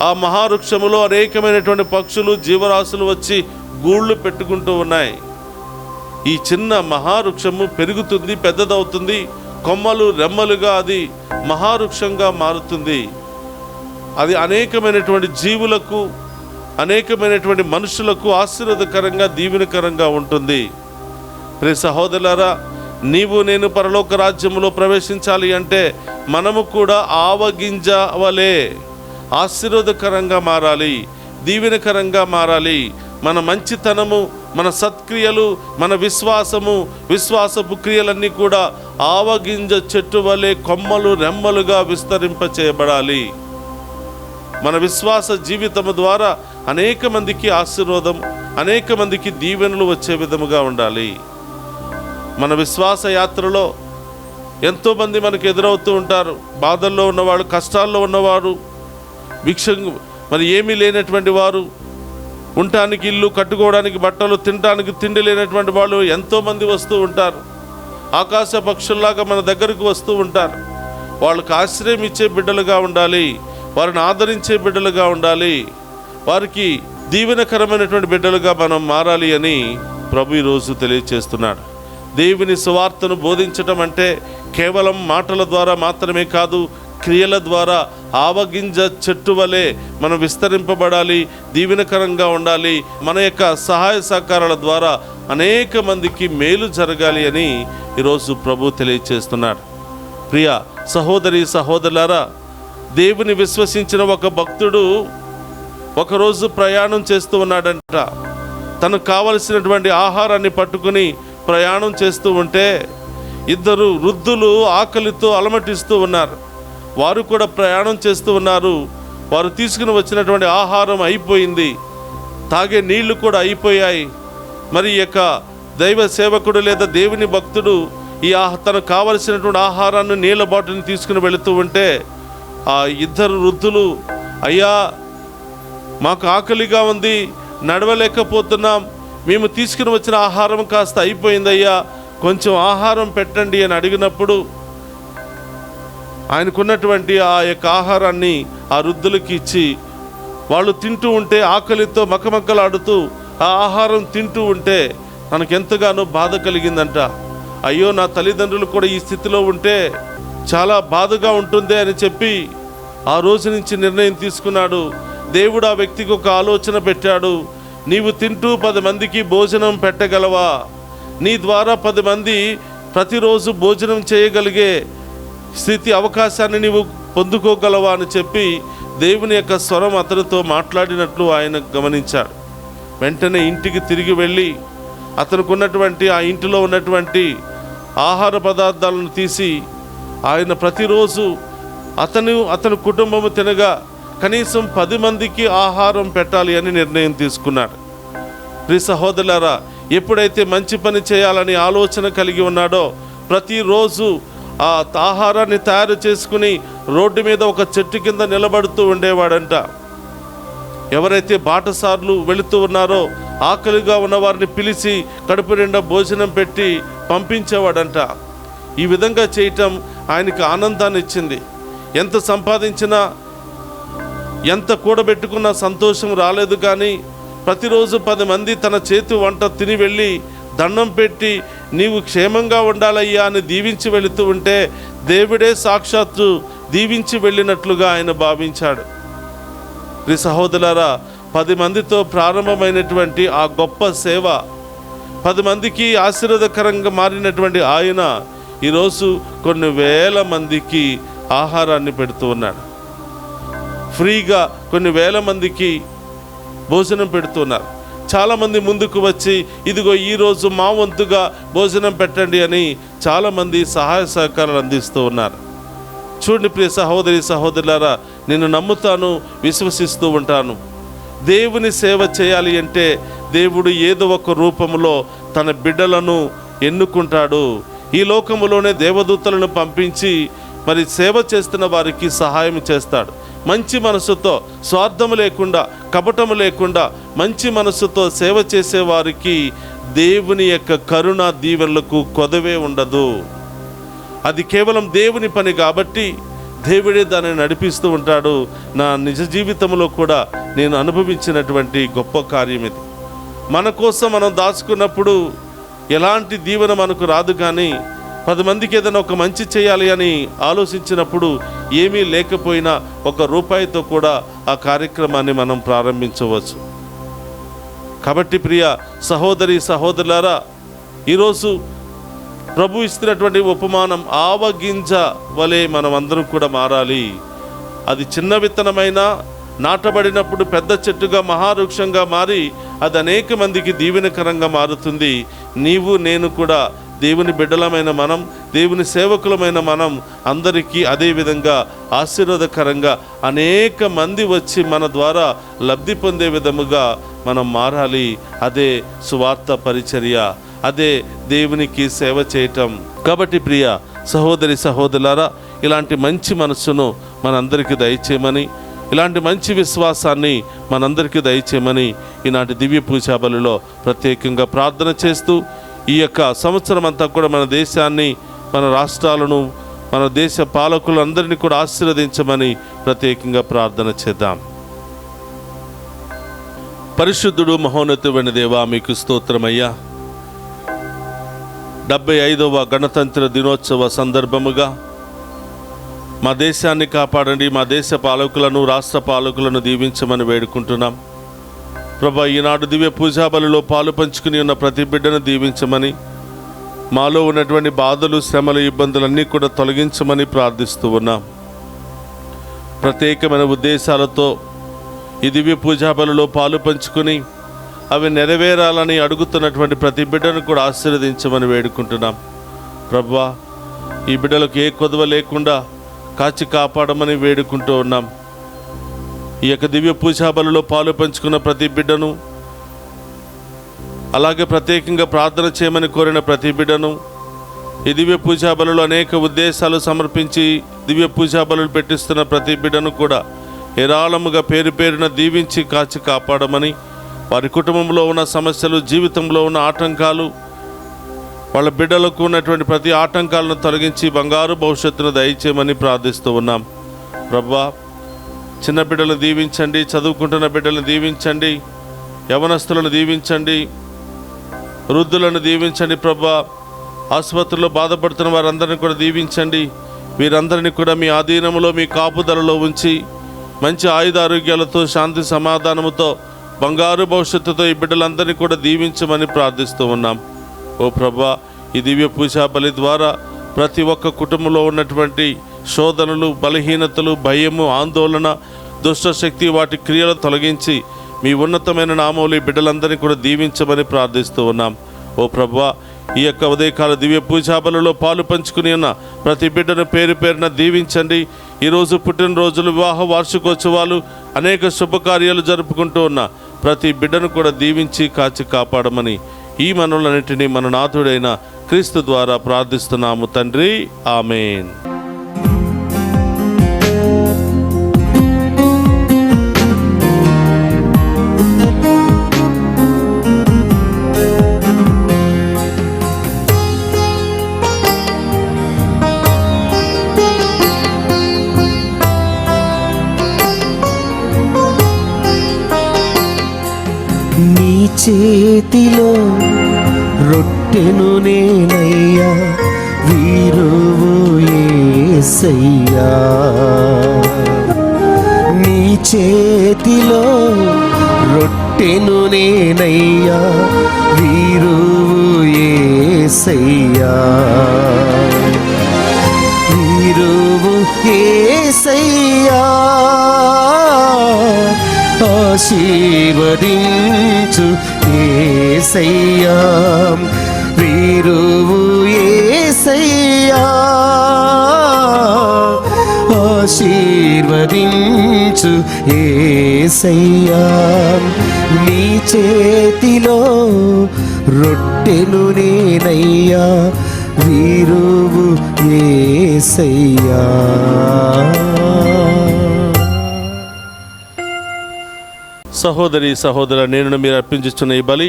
ఆ మహావృక్షములో అనేకమైనటువంటి పక్షులు, జీవరాశులు వచ్చి గూళ్ళు పెట్టుకుంటూ ఉన్నాయి. ఈ చిన్న మహావృక్షము పెరుగుతుంది, పెద్దదవుతుంది, కొమ్మలు రెమ్మలుగా అది మహావృక్షంగా మారుతుంది. అది అనేకమైనటువంటి జీవులకు, అనేకమైనటువంటి మనుషులకు ఆశీర్వాదకరంగా, దీవెనకరంగా ఉంటుంది. ప్రియ సహోదరులారా, నీవు నేను పరలోక రాజ్యంలో ప్రవేశించాలి అంటే మనము కూడా ఆవగింజ వలె ఆశీర్వాదకరంగా మారాలి, దీవెనకరంగా మారాలి. మన మంచితనము, మన సత్క్రియలు, మన విశ్వాసము, విశ్వాసపు క్రియలన్నీ కూడా ఆవగింజ చెట్టు వలె కొమ్మలు రెమ్మలుగా విస్తరింపచేయబడాలి. మన విశ్వాస జీవితము ద్వారా అనేక మందికి ఆశీర్వాదం, అనేక మందికి దీవెనలు వచ్చే విధముగా ఉండాలి. మన విశ్వాస యాత్రలో ఎంతోమంది మనకు ఎదురవుతూ ఉంటారు. బాధల్లో ఉన్నవాడు, కష్టాల్లో ఉన్నవారు, మరి ఏమీ లేనటువంటి వారు, ఉండటానికి ఇల్లు, కట్టుకోవడానికి బట్టలు, తినడానికి తిండి లేనటువంటి వాళ్ళు ఎంతోమంది వస్తూ ఉంటారు. ఆకాశ పక్షుల్లాగా మన దగ్గరకు వస్తూ ఉంటారు. వాళ్ళకు ఆశ్రయం ఇచ్చే బిడ్డలుగా ఉండాలి, వారిని ఆదరించే బిడ్డలుగా ఉండాలి, వారికి దీవెనకరమైనటువంటి బిడ్డలుగా మనం మారాలి అని ప్రభు ఈరోజు తెలియచేస్తున్నాడు. దేవుని సువార్తను బోధించటం అంటే కేవలం మాటల ద్వారా మాత్రమే కాదు, క్రియల ద్వారా ఆవగింజ చెట్టు వలె మనం విస్తరింపబడాలి, దీవెనకరంగా ఉండాలి. మన యొక్క సహాయ సహకారాల ద్వారా అనేక మందికి మేలు జరగాలి అని ఈరోజు ప్రభు తెలియచేస్తున్నాడు. ప్రియ సహోదరి సహోదరులారా, దేవుని విశ్వసించిన ఒక భక్తుడు ఒకరోజు ప్రయాణం చేస్తూ ఉన్నాడంట. తనకు కావలసినటువంటి ఆహారాన్ని పట్టుకుని ప్రయాణం చేస్తూ ఉంటే ఇద్దరు వృద్ధులు ఆకలితో అలమటిస్తూ ఉన్నారు. వారు కూడా ప్రయాణం చేస్తూ ఉన్నారు. వారు తీసుకుని వచ్చినటువంటి ఆహారం అయిపోయింది, తాగే నీళ్లు కూడా అయిపోయాయి. మరి ఈ యొక్క దైవ సేవకుడు లేదా దేవుని భక్తుడు తనకు కావలసినటువంటి ఆహారాన్ని, నీళ్ళ బాటిల్ని తీసుకుని వెళుతూ ఉంటే ఆ ఇద్దరు వృద్ధులు, అయ్యా మాకు ఆకలిగా ఉంది, నడవలేకపోతున్నాం, మేము తీసుకుని వచ్చిన ఆహారం కాస్త అయిపోయిందయ్యా, కొంచెం ఆహారం పెట్టండి అని అడిగినప్పుడు ఆయనకున్నటువంటి ఆ యొక్క ఆహారాన్ని ఆ వృద్ధులకి ఇచ్చి వాళ్ళు తింటూ ఉంటే ఆకలితో మకమక్కలాడుతూ ఆ ఆహారం తింటూ ఉంటే తనకెంతగానో బాధ కలిగిందంట. అయ్యో నా తల్లిదండ్రులు కూడా ఈ స్థితిలో ఉంటే చాలా బాధగా ఉంటుంది అని చెప్పి ఆ రోజు నుంచి నిర్ణయం తీసుకున్నాడు. దేవుడు ఆ వ్యక్తికి ఒక ఆలోచన పెట్టాడు. నీవు తింటూ 10 మందికి భోజనం పెట్టగలవా? నీ ద్వారా 10 మంది ప్రతిరోజు భోజనం చేయగలిగే స్థితి, అవకాశాన్ని నీవు పొందుకోగలవా అని చెప్పి దేవుని యొక్క స్వరం అతనితో మాట్లాడినట్లు ఆయన గమనించాడు. వెంటనే ఇంటికి తిరిగి వెళ్ళి అతనికి ఉన్నటువంటి ఆ ఇంటిలో ఉన్నటువంటి ఆహార పదార్థాలను తీసి ఆయన ప్రతిరోజు అతని కుటుంబము తినగా కనీసం 10 మందికి ఆహారం పెట్టాలి అని నిర్ణయం తీసుకున్నాడు. ప్రియ సహోదరులారా, ఎప్పుడైతే మంచి పని చేయాలని ఆలోచన కలిగి ఉన్నాడో ప్రతిరోజు ఆ ఆహారాన్ని తయారు చేసుకుని రోడ్డు మీద ఒక చెట్టు కింద నిలబడుతూ ఉండేవాడంట. ఎవరైతే బాటసార్లు వెళుతూ ఉన్నారో ఆకలిగా ఉన్న వారిని పిలిచి కడుపు నిండా భోజనం పెట్టి పంపించేవాడంట. ఈ విధంగా చేయటం ఆయనకి ఆనందాన్ని ఇచ్చింది. ఎంత సంపాదించినా, ఎంత కూడబెట్టుకున్నా సంతోషం రాలేదు. కానీ ప్రతిరోజు 10 మంది తన చేతి వంట తిని వెళ్ళి దండం పెట్టి నీవు క్షేమంగా ఉండాలయ్యా అని దీవించి వెళుతూ ఉంటే దేవుడే సాక్షాత్తు దీవించి వెళ్ళినట్లుగా ఆయన భావించాడు. ప్రియ సహోదరులారా, 10 మందితో ప్రారంభమైనటువంటి ఆ గొప్ప సేవ 10 మందికి ఆశీర్వాదకరంగా మారినటువంటి ఆయన ఈరోజు కొన్ని వేల మందికి ఆహారాన్ని పెడుతూ ఉన్నాడు. ఫ్రీగా కొన్ని వేల మందికి భోజనం పెడుతున్నారు. చాలామంది ముందుకు వచ్చి ఇదిగో ఈరోజు మా వంతుగా భోజనం పెట్టండి అని చాలామంది సహాయ సహకారాలు అందిస్తూ ఉన్నారు. చూడండి ప్రియ సహోదరి సహోదరులారా, నేను నమ్ముతాను, విశ్వసిస్తూ ఉంటాను. దేవుని సేవ చేయాలి అంటే దేవుడు ఏదో ఒక రూపంలో తన బిడ్డలను ఎన్నుకుంటాడు. ఈ లోకములోనే దేవదూతలను పంపించి మరి సేవ చేస్తున్న వారికి సహాయం చేస్తాడు. మంచి మనసుతో, స్వార్థము లేకుండా, కపటము లేకుండా మంచి మనసుతో సేవ చేసే వారికి దేవుని యొక్క కరుణ దీవెనలకు కొదవే ఉండదు. అది కేవలం దేవుని పని కాబట్టి దేవుడే దాన్ని నడిపిస్తూ ఉంటాడు. నా నిజ జీవితంలో కూడా నేను అనుభవించినటువంటి గొప్ప కార్యం ఇది. మన కోసం మనం దాచుకున్నప్పుడు ఎలాంటి దీవెన మనకు రాదు. కానీ 10 మందికి ఏదైనా ఒక మంచి చేయాలి అని ఆలోచించినప్పుడు ఏమీ లేకపోయినా 1 రూపాయితో కూడా ఆ కార్యక్రమాన్ని మనం ప్రారంభించవచ్చు. కాబట్టి ప్రియ సహోదరి సహోదరులారా, ఈరోజు ప్రభు ఇస్తున్నటువంటి ఉపమానం ఆవగింజ వలె మనం అందరం కూడా మారాలి. అది చిన్న విత్తనమైనా నాటబడినప్పుడు పెద్ద చెట్టుగా మహావృక్షంగా మారి అది అనేక మందికి దీవెనకరంగా మారుతుంది. నీవు నేను కూడా దేవుని బిడ్డలమైన మనం, దేవుని సేవకులమైన మనం అందరికీ అదే విధంగా ఆశీర్వాదకరంగా అనేక మంది వచ్చి మన ద్వారా లబ్ధి పొందే విధముగా మనం మారాలి. అదే సువార్త పరిచర్య, అదే దేవునికి సేవ చేయటం. కాబట్టి ప్రియ సహోదరి సహోదరులారా, ఇలాంటి మంచి మనస్సును మనందరికీ దయచేయమని, ఇలాంటి మంచి విశ్వాసాన్ని మనందరికీ దయచేయమని ఈనాటి దివ్య పూజా బలిలో ప్రత్యేకంగా ప్రార్థన చేస్తూ, ఈ యొక్క సంవత్సరం అంతా కూడా మన దేశాన్ని, మన రాష్ట్రాలను, మన దేశ పాలకులందరినీ కూడా ఆశీర్వదించమని ప్రత్యేకంగా ప్రార్థన చేద్దాం. పరిశుద్ధుడు మహోన్నతుడైన దేవా, మీకు స్తోత్రమయ్యా. 75వ గణతంత్ర దినోత్సవ సందర్భముగా మా దేశాన్ని కాపాడండి, మా దేశ పాలకులను, రాష్ట్ర పాలకులను దీవించమని వేడుకుంటున్నాం. ప్రభా, ఈనాడు దివ్య పూజా బలిలో పాలు పంచుకుని ఉన్న ప్రతి బిడ్డను దీవించమని, మాలో ఉన్నటువంటి బాధలు, శ్రమలు, ఇబ్బందులన్నీ కూడా తొలగించమని ప్రార్థిస్తూ ఉన్నాం. ప్రత్యేకమైన ఉద్దేశాలతో ఈ దివ్య పూజా బలిలో పాలు పంచుకుని అవి నెరవేరాలని అడుగుతున్నటువంటి ప్రతి బిడ్డను కూడా ఆశీర్వదించమని వేడుకుంటున్నాం. ప్రభువా, ఈ బిడ్డలకు ఏ కొదవ లేకుండా కాచి కాపాడమని వేడుకుంటూ ఉన్నాం. ఈ యొక్క దివ్య పూజా బలిలో పాలు పంచుకున్న ప్రతి బిడ్డను, అలాగే ప్రత్యేకంగా ప్రార్థన చేయమని కోరిన ప్రతి బిడ్డను, ఈ దివ్య పూజా బలిలో అనేక ఉద్దేశాలు సమర్పించి దివ్య పూజా బలులు పెట్టిస్తున్న ప్రతి బిడ్డను కూడా ఏరాళముగా పేరు పేరున దీవించి కాచి కాపాడమని, వారి కుటుంబంలో ఉన్న సమస్యలు, జీవితంలో ఉన్న ఆటంకాలు, వాళ్ళ బిడ్డలకు ఉన్నటువంటి ప్రతి ఆటంకాలను తొలగించి బంగారు భవిష్యత్తును దయచేయమని ప్రార్థిస్తూ ఉన్నాం. ప్రభువా, చిన్న బిడ్డలను దీవించండి, చదువుకుంటున్న బిడ్డలను దీవించండి, యవనస్తులను దీవించండి, వృద్ధులను దీవించండి. ప్రభువా, ఆసుపత్రిలో బాధపడుతున్న వారందరినీ కూడా దీవించండి. వీరందరినీ కూడా మీ ఆధీనంలో, మీ కాపుదలలో ఉంచి మంచి ఆయుధ ఆరోగ్యాలతో, శాంతి సమాధానముతో, బంగారు భవిష్యత్తుతో ఈ బిడ్డలందరినీ కూడా దీవించమని ప్రార్థిస్తూ ఉన్నాం. ఓ ప్రభువా, ఈ దివ్య పూజా బలి ద్వారా ప్రతి ఒక్క కుటుంబంలో ఉన్నటువంటి శోధనలు, బలహీనతలు, భయము, ఆందోళన, దుష్టశక్తి, వాటి క్రియలు తొలగించి మీ ఉన్నతమైన నామములో ఈ బిడ్డలందరినీ కూడా దీవించమని ప్రార్థిస్తూ ఉన్నాం. ఓ ప్రభువా, ఈ యొక్క ఉదయకాల దివ్య పూజా బలిలో పాలు పంచుకుని ఉన్న ప్రతి బిడ్డను పేరు పేరున దీవించండి. ఈరోజు పుట్టినరోజులు, వివాహ వార్షికోత్సవాలు, అనేక శుభకార్యాలు జరుపుకుంటూ ఉన్న ప్రతి బిడ్డను కూడా దీవించి కాచి కాపాడమని ఈ మనవులన్నింటినీ మన నాథుడైన క్రీస్తు ద్వారా ప్రార్థిస్తున్నాము తండ్రి. ఆమేన్. నీ చేతిలో రొట్టెను నేనయ్యా, వీరువు యేసయ్యా. నీ చేతిలో రొట్టెను నేనయ్యా, వీరువు యేసయ్యా. వీరువు యేసయ్యా, ఆశీర్వదించు యేసయ్యా. వీరువు యేసయ్యా, ఆశీర్వదించు యేసయ్యా. నీ చేతిలో రొట్టెను నేనయ్యా, వీరువు యేసయ్యా. సహోదరి సహోదర, నేను మీరు అర్పించుచున్న ఈ బలి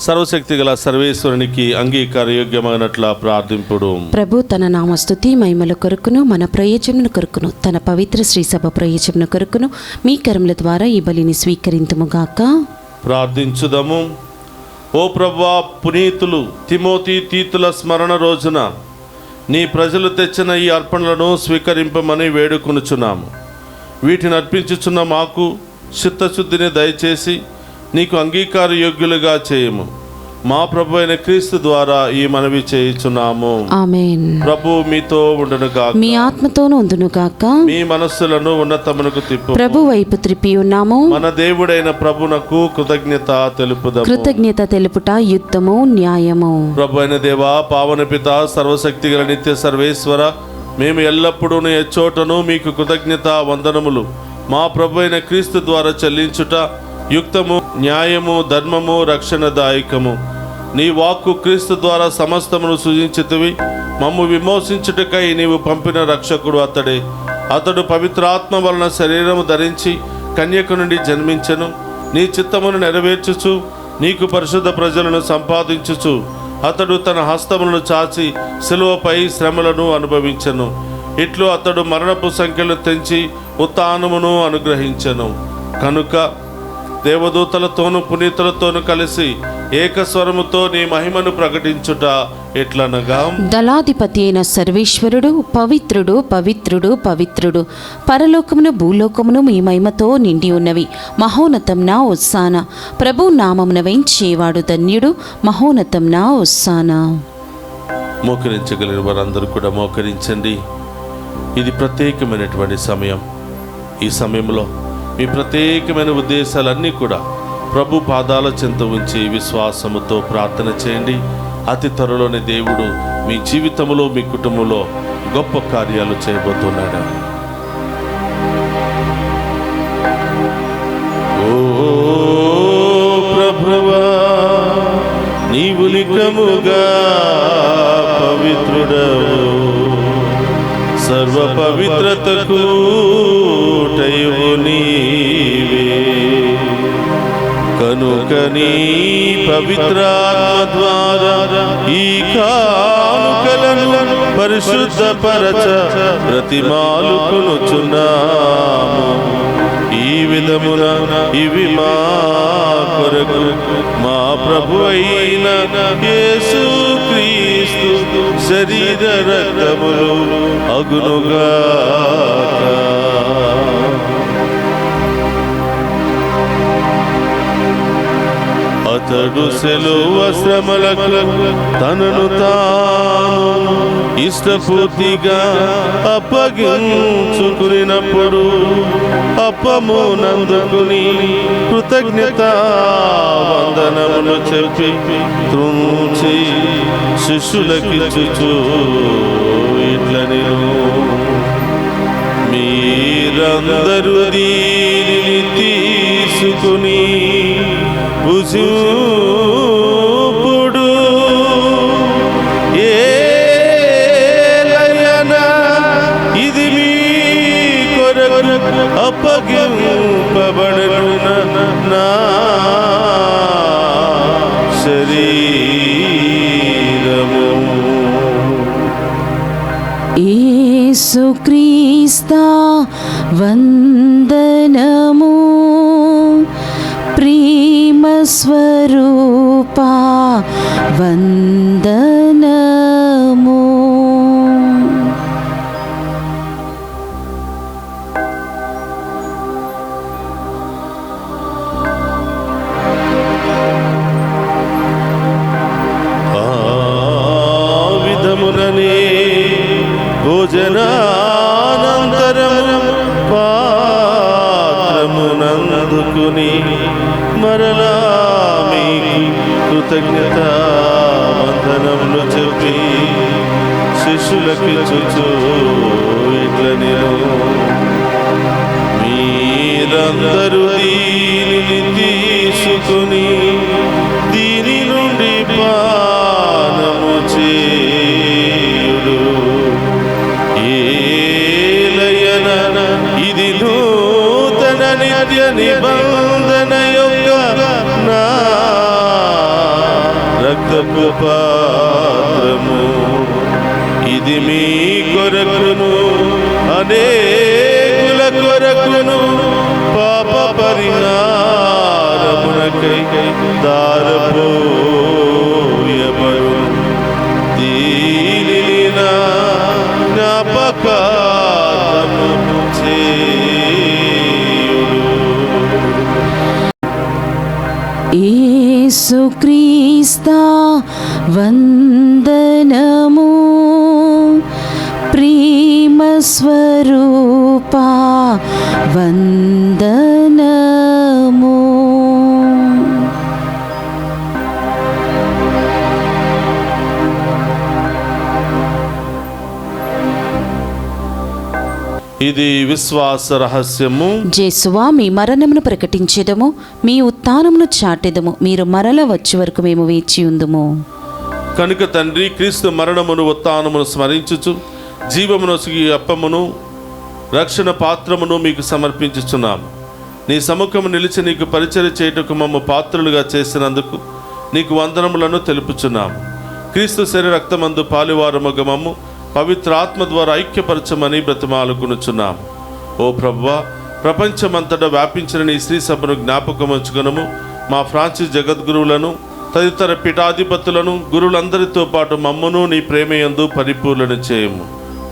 సర్వశక్తి గల సర్వేశ్వరునికి అంగీకార యోగ్యమైనట్ల ప్రార్థింపుడు. ప్రభు తన నామస్తుతి మహిమల కొరకును, మన ప్రయోజనం కొరకును, తన పవిత్ర శ్రీ సభ ప్రయోజనం కొరకును మీ కరముల ద్వారా ఈ బలిని స్వీకరింతుముగాక. ప్రార్థించుదము. ఓ ప్రభువా, పునీతులు తిమోతి, తీతుల స్మరణ రోజున నీ ప్రజలు తెచ్చిన ఈ అర్పణలను స్వీకరింపమని వేడుకొనుచున్నాము. వీటిని అర్పించుచున్న మాకు చిత్తశుద్ధిని దయచేసి నీకు అంగీకార యోగ్యులుగా చేయము. మా ప్రభు అయిన క్రీస్తు ద్వారా ఈ మనవి చేయుచున్నాము. ఆమేన్. ప్రభు మీతో ఉండును గాక. మీ ఆత్మతోనూ ఉండును గాక. మీ మనస్సులను ఉన్నతమునకు తిప్పు. ప్రభు వైపు త్రిప్పి ఉన్నాము. మన దేవుడైన ప్రభునకు కృతజ్ఞత తెలుపుదాము. కృతజ్ఞత తెలుపుట యుక్తము, న్యాయము. ప్రభు అయిన దేవా, పావన పిత, సర్వశక్తి గల నిత్య సర్వేశ్వర, మేము ఎల్లప్పుడూ ఎచ్చోటను మీకు కృతజ్ఞత వందనములు మా ప్రభు అయిన క్రీస్తు ద్వారా చెల్లించుట యుక్తము, న్యాయము, ధర్మము, రక్షణదాయకము. నీ వాక్కు క్రీస్తు ద్వారా సమస్తమును సృజించితివి. మమ్ము విమోచించుటకై నీవు పంపిన రక్షకుడు అతడే. అతడు పవిత్రాత్మ వలన శరీరము ధరించి కన్యక నుండి జన్మించెను. నీ చిత్తమును నెరవేర్చుచు నీకు పరిశుద్ధ ప్రజలను సంపాదించుచు అతడు తన హస్తములను చాచి శిలువపై శ్రమలను అనుభవించెను. ఇట్లు అతడు మరణపు సంఖ్యలు తెంచి ఉత్థానమును అనుగ్రహించెను. కనుక దేవదూతలతోనూ పునీతులతోనూ కలిసి ఏకస్వరముతో నీ మహిమను ప్రకటించుట ఎట్లనగా, దళాధిపతి అయిన సర్వేశ్వరుడు పవిత్రుడు, పవిత్రుడు, పవిత్రుడు, పరలోకమును భూలోకమును మీ మహిమతో నిండి ఉన్నవి. మహోన్నతం నా ఉస్సాన. ప్రభు నామమున వేంచేవాడు ధన్యుడు. మహోన్నతం నా ఉస్సాన. మోకరించగలిగిన వారందరూ కూడా మోకరించండి. ఇది ప్రత్యేకమైనటువంటి సమయం. ఈ సమయంలో మీ ప్రత్యేకమైన ఉద్దేశాలన్నీ కూడా ప్రభు పాదాల చెంత ఉంచి విశ్వాసముతో ప్రార్థన చేయండి. అతి త్వరలోనే దేవుడు మీ జీవితంలో, మీ కుటుంబంలో గొప్ప కార్యాలు చేయబోతున్నాడు. ఓ ప్రభువా, నీవు నికముగా పవిత్రుడవు, సర్వ పవిత్రతకు టైవు నీవే. కనుక నీ పవిత్రాత్మ ద్వారా ఈ కానుకలను పరిశుద్ధపరచ ప్రతిమాలుకొనుచున్నాము. ఈ విధమున ఇవి మా కొరకు మా ప్రభు అయిన యేసు క్రీస్తు శరీర రక్తములు అగునుగాక. అతడు శిలువ శ్రమలకు తనను తాను ఇష్టపూర్తిగా అప్పగించుకున్నప్పుడు అప్పమునందుకుని కృతజ్ఞత వందనములు చెప్పి త్రుంచి శిష్యులకిచ్చుచు ఇట్లనెను, మీరందరూ దీనిని తీసుకుని భుజింపుడు. ఏలయనా ఇది మీ కొరకు అప్పగింపబడున నా శరీరము. యేసుక్రీస్తా వందనము. ప్రేమ స్వరూపా వందనము. ఆ విధముననే భోజనానంతరము పాత్రమునందుకుని మరలా మీకు కృతజ్ఞత వందనములు చెప్పి శిష్యులకిచ్చుచు ఇట్లనెను, మీరందరూ దీనిని తీసుకుని దీని నుండి పానము చేయుడు. ఏలయన ఇది నూతన నిత్య నిబంధన యొక్క నా రక్తపు పాత్రము. ఇది మీ కొరకును అనేకుల కొరకును పాప పరిహారమునకై దారపోయబడు. దీనిని నా జ్ఞాపకార్థము చేయుడు. యేసుక్రీస్తా వందనము, ప్రేమ స్వరూపా వందనము. ఇది విశ్వాస రహస్యము. జేసువా, మీ మరణమును ప్రకటించెదము, మీ ఉత్థానమును చాటెదము, మీరు మరల వచ్చే వరకు మేము వేచి ఉందుము. కనుక తండ్రి, క్రీస్తు మరణమును ఉత్థానమును స్మరించుచు జీవమును అప్పమును రక్షణ పాత్రమును మీకు సమర్పించుచున్నాము. నీ సముఖము నిలిచి నీకు పరిచర్య చేయుటకు మమ్మ పాత్రులుగా చేసినందుకు నీకు వందనములను తెలుపుచున్నాము. క్రీస్తు శరీర రక్తమందు పాలువారముగ మమ్ము పవిత్ర ఆత్మ ద్వారా ఐక్యపరచమని బ్రతిమాలుకొనుచున్నాము. ఓ ప్రభువా, ప్రపంచమంతటా వ్యాపించిన నీ శ్రీ సభను జ్ఞాపకం ఉంచుకొనుము. మా ఫ్రాన్సిస్ జగద్గురువులను తదితర పీఠాధిపతులను గురువులందరితో పాటు మమ్మను నీ ప్రేమయందు పరిపూర్ణ చేయము.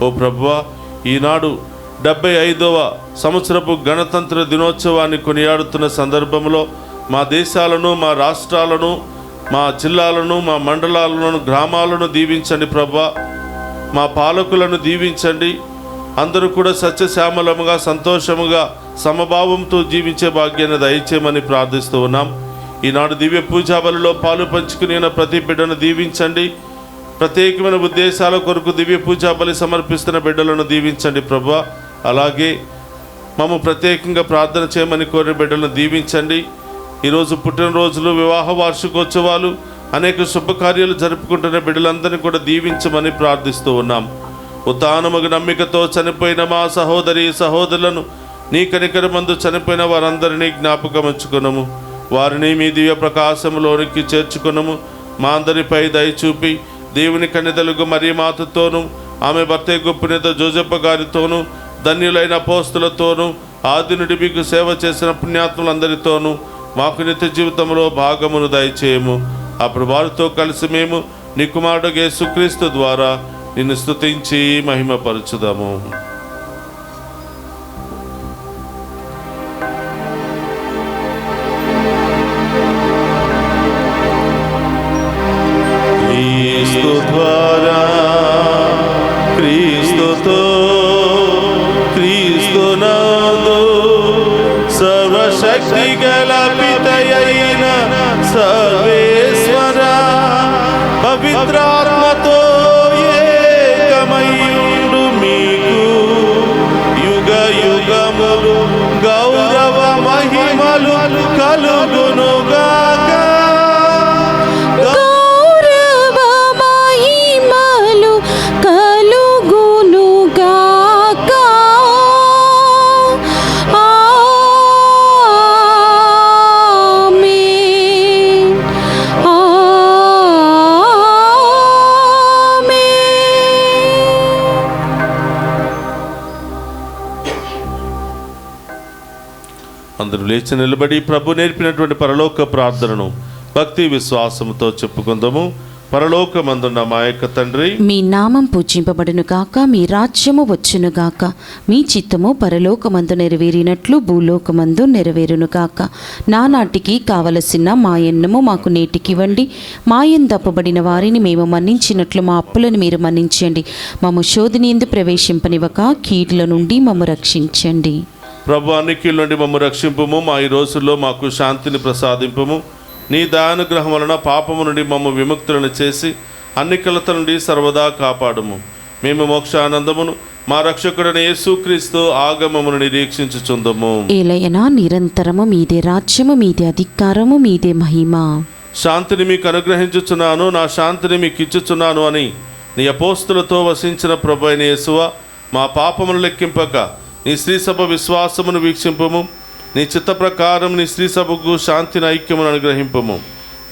ఓ ప్రభువా, ఈనాడు 75వ సంవత్సరపు గణతంత్ర దినోత్సవాన్ని కొనియాడుతున్న సందర్భంలో మా దేశాలను, మా రాష్ట్రాలను, మా జిల్లాలను, మా మండలాలను, గ్రామాలను దీవించండి ప్రభువా. మా పాలకులను దీవించండి. అందరూ కూడా సత్యశ్యామలముగా, సంతోషముగా, సమభావంతో జీవించే భాగ్యాన్ని దయచేయమని ప్రార్థిస్తూ ఉన్నాం. ఈనాడు దివ్య పూజాబలిలో పాలు పంచుకుని ప్రతి బిడ్డను దీవించండి. ప్రత్యేకమైన ఉద్దేశాల కొరకు దివ్య పూజాబలి సమర్పిస్తున్న బిడ్డలను దీవించండి ప్రభువా. అలాగే మమ్మ ప్రత్యేకంగా ప్రార్థన చేయమని కోరిన బిడ్డలను దీవించండి. ఈరోజు పుట్టినరోజులు, వివాహ వార్షికోత్సవాలు, అనేక శుభకార్యాలు జరుపుకుంటున్న బిడ్డలందరినీ కూడా దీవించమని ప్రార్థిస్తూ ఉన్నాం. ఉత్థానముగు నమ్మికతో చనిపోయిన మా సహోదరి సహోదరులను నీ కనికరమందు చనిపోయిన వారందరినీ జ్ఞాపకం ఉంచుకున్నాము. వారిని మీ దివ్య ప్రకాశంలోనికి చేర్చుకున్నాము. మా అందరిపై దయచూపి దేవుని కన్యదలుగు మరియ మాతతోనూ, ఆమె భర్త పునీత జోజప్ప గారితోనూ, ధన్యులైన అపోస్తులతోనూ, ఆది నుండి మీకు సేవ చేసిన పుణ్యాత్ములందరితోనూ మాకు నిత్య జీవితంలో భాగమును దయచేయము. అప్పుడు వారితో కలిసి మేము నీ కుమారుడు యేసుక్రీస్తు ద్వారా నిన్ను స్తుతించి మహిమపరచుదాము. క్రీస్తు ద్వారా, క్రీస్తుతో, క్రీస్తునందు సర్వశక్తి గల పితయైన సర్వేశ్వర పవిత్రాత్మతో ఏకమయుండు మీకు యుగ యుగములు గౌరవ మహిమలు కలుగునుగాక. గౌరవ మహిమలు కలుగునుగాక. ఆమేన్, అందరూ లేచి నిలబడి ప్రభు నేర్పినటువంటి పరలోక ప్రార్థనను భక్తి విశ్వాసంతో చెప్పుకుందాము. పరలోకమందున్న మా యొక్క తండ్రి, మీ నామం పూజింపబడును గాక, మీ రాజ్యము వచ్చును గాక, మీ చిత్తము పరలోకమందు నెరవేరినట్లు భూలోకమందు నెరవేరును గాక. నానాటికి కావలసిన మా ఎన్నము మాకు నేటికివ్వండి. మా యందు అప్పబడిన వారిని మేము మన్నించినట్లు మా అప్పులను మీరు మన్నించండి. మమ్ము శోధన యందు ప్రవేశింపనివ్వక కీడుల నుండి మమ్ము రక్షించండి. ప్రభు అన్నికీల నుండి మమ్ము రక్షింపుము. మా ఈ రోజుల్లో మాకు శాంతిని ప్రసాదింపుము. నీ దయానుగ్రహం వలన పాపము నుండి మమ్ము విముక్తులను చేసి అన్ని కలత నుండి సర్వదా కాపాడుము. మేము మోక్షానందమును మా రక్షకుడైన యేసుక్రీస్తు ఆగమమును నిరీక్షించుచుందము. ఏలయనా నిరంతరము మీదే రాజ్యము, మీదే అధికారము, మీదే మహిమ. శాంతిని మీకు అనుగ్రహించుచున్నాను, నా శాంతిని మీకు ఇచ్చుచున్నాను అని నీ అపోస్తులతో వసించిన ప్రభు అయిన యేసువా, మా పాపమును లెక్కింపక నీ శ్రీసభ విశ్వాసమును వీక్షింపము. నీ చిత్త ప్రకారం నీ శ్రీసభకు శాంతిని ఐక్యమును అనుగ్రహింపము.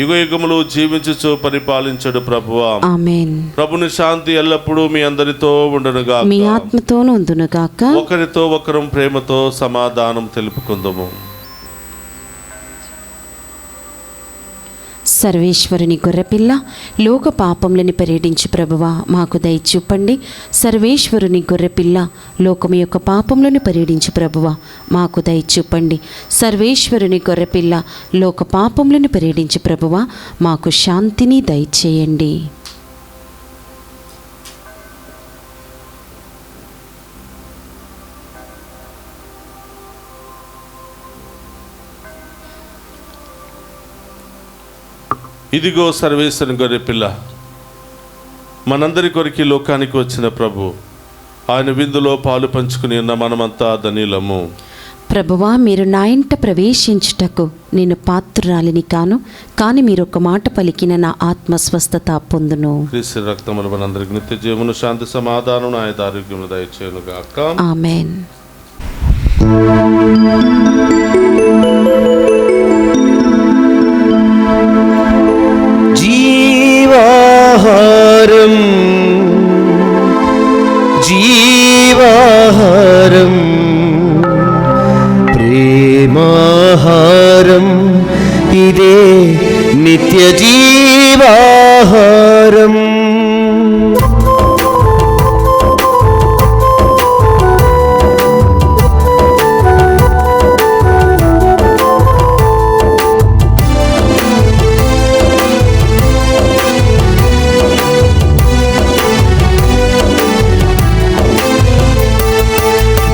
యుగ యుగములు జీవించుచు పరిపాలించడు ప్రభువా. ఆమేన్. ప్రభుని శాంతి ఎల్లప్పుడూ మీ అందరితో ఉండునుగా, మీ ఆత్మతోను ఉండునుగాక. ఒకరితో ఒకరం ప్రేమతో సమాధానం తెలుపుకుందాము. సర్వేశ్వరుని గొర్రెపిల్ల లోక పాపములని పర్యటించు ప్రభువా మాకు దయ చూపండి. సర్వేశ్వరుని గొర్రెపిల్ల లోకము యొక్క పాపములను పర్యటించు ప్రభువా మాకు దయ చూపండి. సర్వేశ్వరుని గొర్రెపిల్ల లోక పాపములను పర్యటించు ప్రభువా మాకు శాంతిని దయచేయండి. ఇదిగో సర్వేశ్వరుని గొర్రెపిల్ల, మనందరి కొరికి లోకానికి వచ్చిన ప్రభు. ఆయన విందులో పాలు పంచుకుని ఉన్న మనమంతా ధన్యులము. ప్రభువా, మీరు నా ఇంట ప్రవేశించుటకు నేను పాత్రురాలిని కాను, కానీ మీరు ఒక మాట పలికిన నా ఆత్మ స్వస్థత పొందును. క్రీస్తు రక్తములు మనందరికి నిత్య జీవమును, శాంతి సమాధానం, ఆయన ఆరోగ్యమును దయచేయును గాక. ఆమేన్. జీవాహారం జీవాహారం ప్రేమాహారం ఇదే నిత్య జీవాహారం.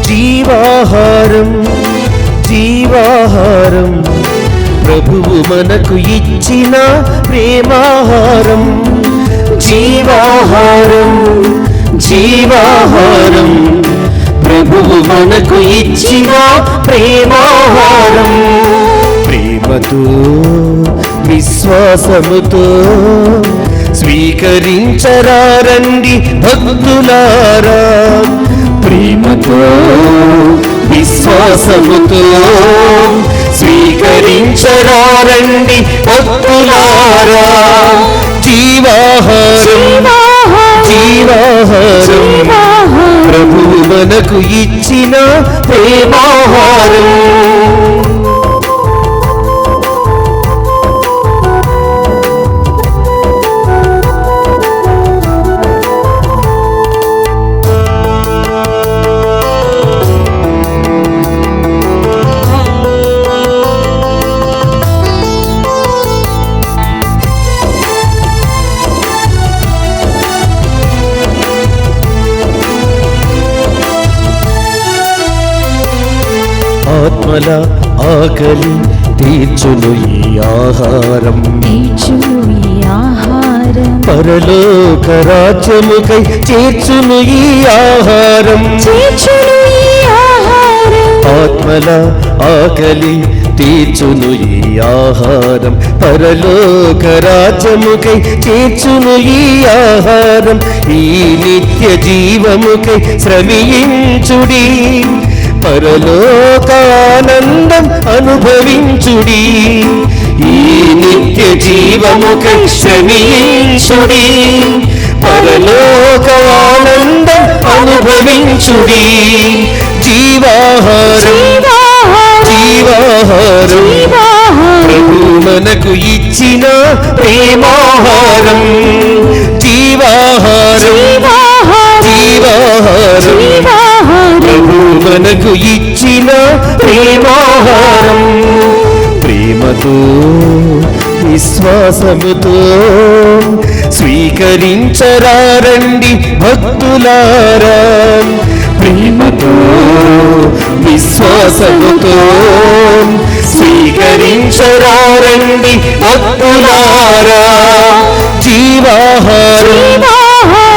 జీవాహారం జీవాహారం ప్రభువు మనకు ఇచ్చిన ప్రేమాహారం. జీవాహారం జీవాహారం ప్రభువు మనకు ఇచ్చిన ప్రేమాహారం. ప్రేమతో విశ్వాసముతో స్వీకరించరారండి భక్తులారా. ప్రేమతో విశ్వాసముతో స్వీకరించరారండి భక్తులారా. జీవాహారం జీవాహారం ప్రభువు మనకు ఇచ్చిన ప్రేమాహారం. ఆత్మల ఆకలి తీర్చును ఈ ఆహారం. పరలోక రాజ్యముకై చేర్చును ఈ ఆహారం. ఆత్మల ఆకలి తీర్చును ఈ ఆహారం. పరలోక రాజ్యముకై చేర్చును ఈ ఆహారం. ఈ నిత్య జీవముకై శ్రమించుడి, పరలోకానందం అనుభవించుడి. ఈ నిత్య జీవముకై శ్రమించుడి, పరలోకానందం అనుభవించుడి. జీవాహారం జీవాహారం ప్రభు మనకు ఇచ్చిన ప్రేమాహారం. జీవాహారం జీవాహారం ప్రభు మనకు ఇచ్చిన ప్రేమాహారం. ప్రేమతో విశ్వాసముతో స్వీకరించరారండి భక్తులారా. ప్రేమతో విశ్వాసముతో స్వీకరించరారండి భక్తులారా. జీవాహారం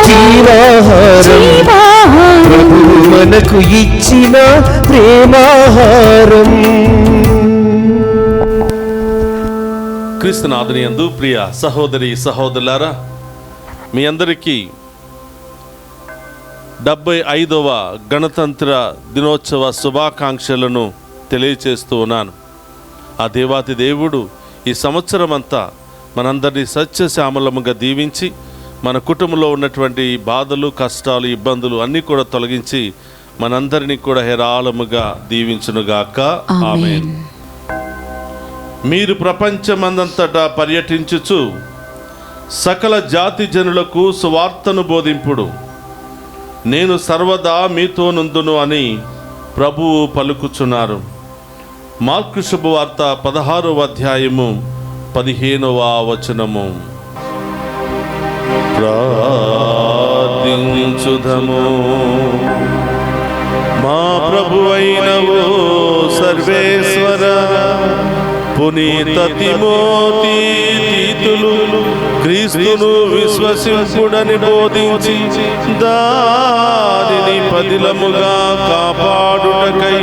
జీవాహారం ప్రభు మనకు ఇచ్చిన ప్రేమాహారం. క్రీస్తునాథుని యందు ప్రియ సహోదరి సహోదరులారా, మీ అందరికీ 75వ గణతంత్ర దినోత్సవ శుభాకాంక్షలను తెలియచేస్తూ ఉన్నాను. ఆ దేవాతి దేవుడు ఈ సంవత్సరం అంతా మనందరినీ సత్యశ్యామలముగా దీవించి మన కుటుంబంలో ఉన్నటువంటి బాధలు, కష్టాలు, ఇబ్బందులు అన్నీ కూడా తొలగించి మనందరినీ కూడా హేరాళముగా దీవించునుగాక. ఆమేన్. మీరు ప్రపంచమందంతటా పర్యటించుచు సకల జాతి జనులకు సువార్తను బోధింపుడు. నేను సర్వదా మీతో నుందును అని ప్రభువు పలుకుచున్నారు. మార్కు శుభవార్త 16వ అధ్యాయము 15వ వచనము. ప్రార్థించుదము. మా ప్రభువైనవో సర్వేశ్వర, పునీత తిమోతి తీతులు క్రీస్తును విశ్వసింపుడని బోధించి దానిని పదిలముగా కాపాడుటకై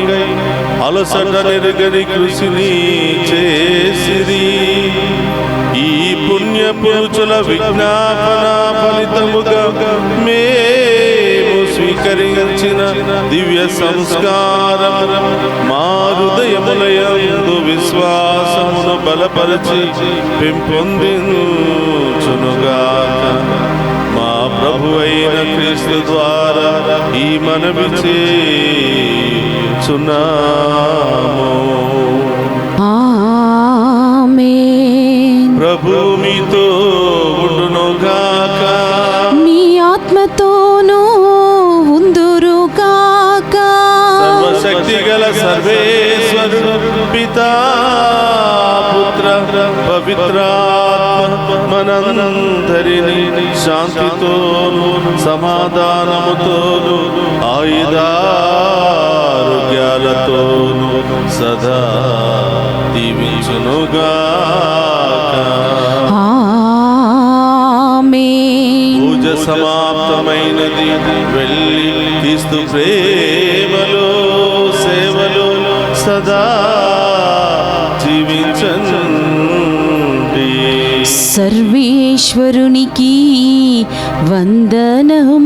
అలసట నెరుగని కృషిని చేసిరి. ఈ పుణ్య పురుషుల విజ్ఞాపన ఫలితముగా మేము స్వీకరించిన దివ్య సంస్కారం మా హృదయములయందు విశ్వాసమును బలపరచి పెంపొందించునుగాక. మా ప్రభువైన క్రీస్తు ద్వారా ఈ మనవి చేయుచున్నాము. ఆమేన్. ప్రభు మీతో ఉండునుగాక. మీ ఆత్మతోనూ ఉందురుగాక. సర్వశక్తి గల సర్వేశ్వరుడు పితా పుత్ర పవిత్రాత్మ మనందరినీ శాంతితోను సమాధానముతోను ఆయుధారోగ్యాలతోను సదా దీవించునుగాక. ఆమేన్. పూజ సమాప్తమైనది. వెళ్ళి క్రీస్తు ప్రేమలో సేవలో సదా జీవించండి. సర్వేశ్వరునికి వందనములు.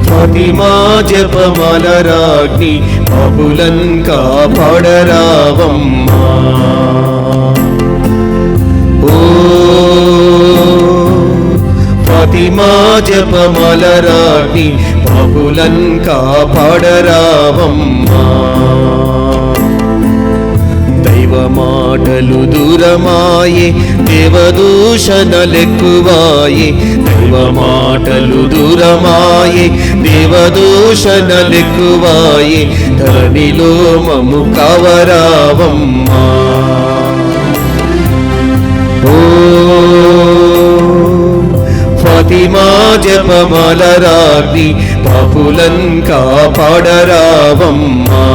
ఫాతిమా జపమాల రాజ్ఞి బాబులన్ కాపాడరావమ్మా. ఓ ఫాతిమా జపమాల రాజ్ఞి బాబులన్ కాపాడరావమ్మా. దైవ మాటలు దూరమాయే, దేవదూషణలెక్కువాయే. దైవ మాటలు దూరమాయే, దేవదూషణలెక్కువాయే. ధరణిలో మము కవరావమ్మా. ఓ ఫాతిమా జపమాల రాజ్ఞి పాపులన్ కాపాడరావమ్మా.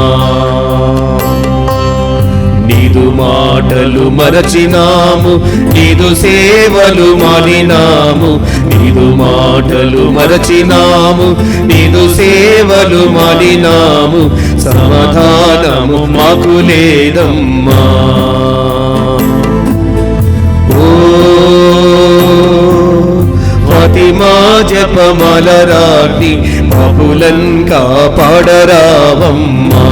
నీదు మాటలు మరచినాము, నీదు సేవలు మానినాము. నీదు మాటలు మరచినాము, నీదు సేవలు మానినాము. సమాధానము మాకు లేదమ్మా. ఓ ఫాతిమా జపమాల రాజ్ఞి పాపులన్ కాపాడరావమ్మా.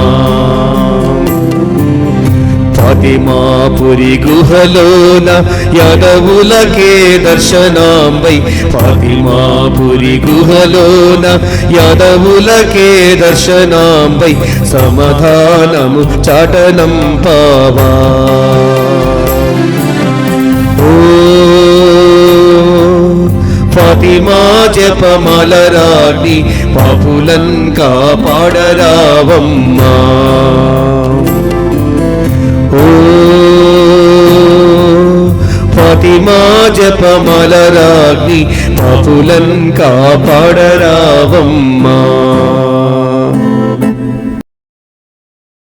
ఫాతిమాపురి గుహలోన యాదవులకే దర్శనాంబై. ఫాతిమాపురి గుహలోన యాదవులకే దర్శనాంబై. సమాధానము చాటనంపావా. ఓ ఫాతిమా జపమాల రాజ్ఞి పాపులన్ కాపాడరావమ్మా. ఓ ఫాతిమా జపమాల రాజ్ఞి పాపులన్ కాపాడరావమ్మా.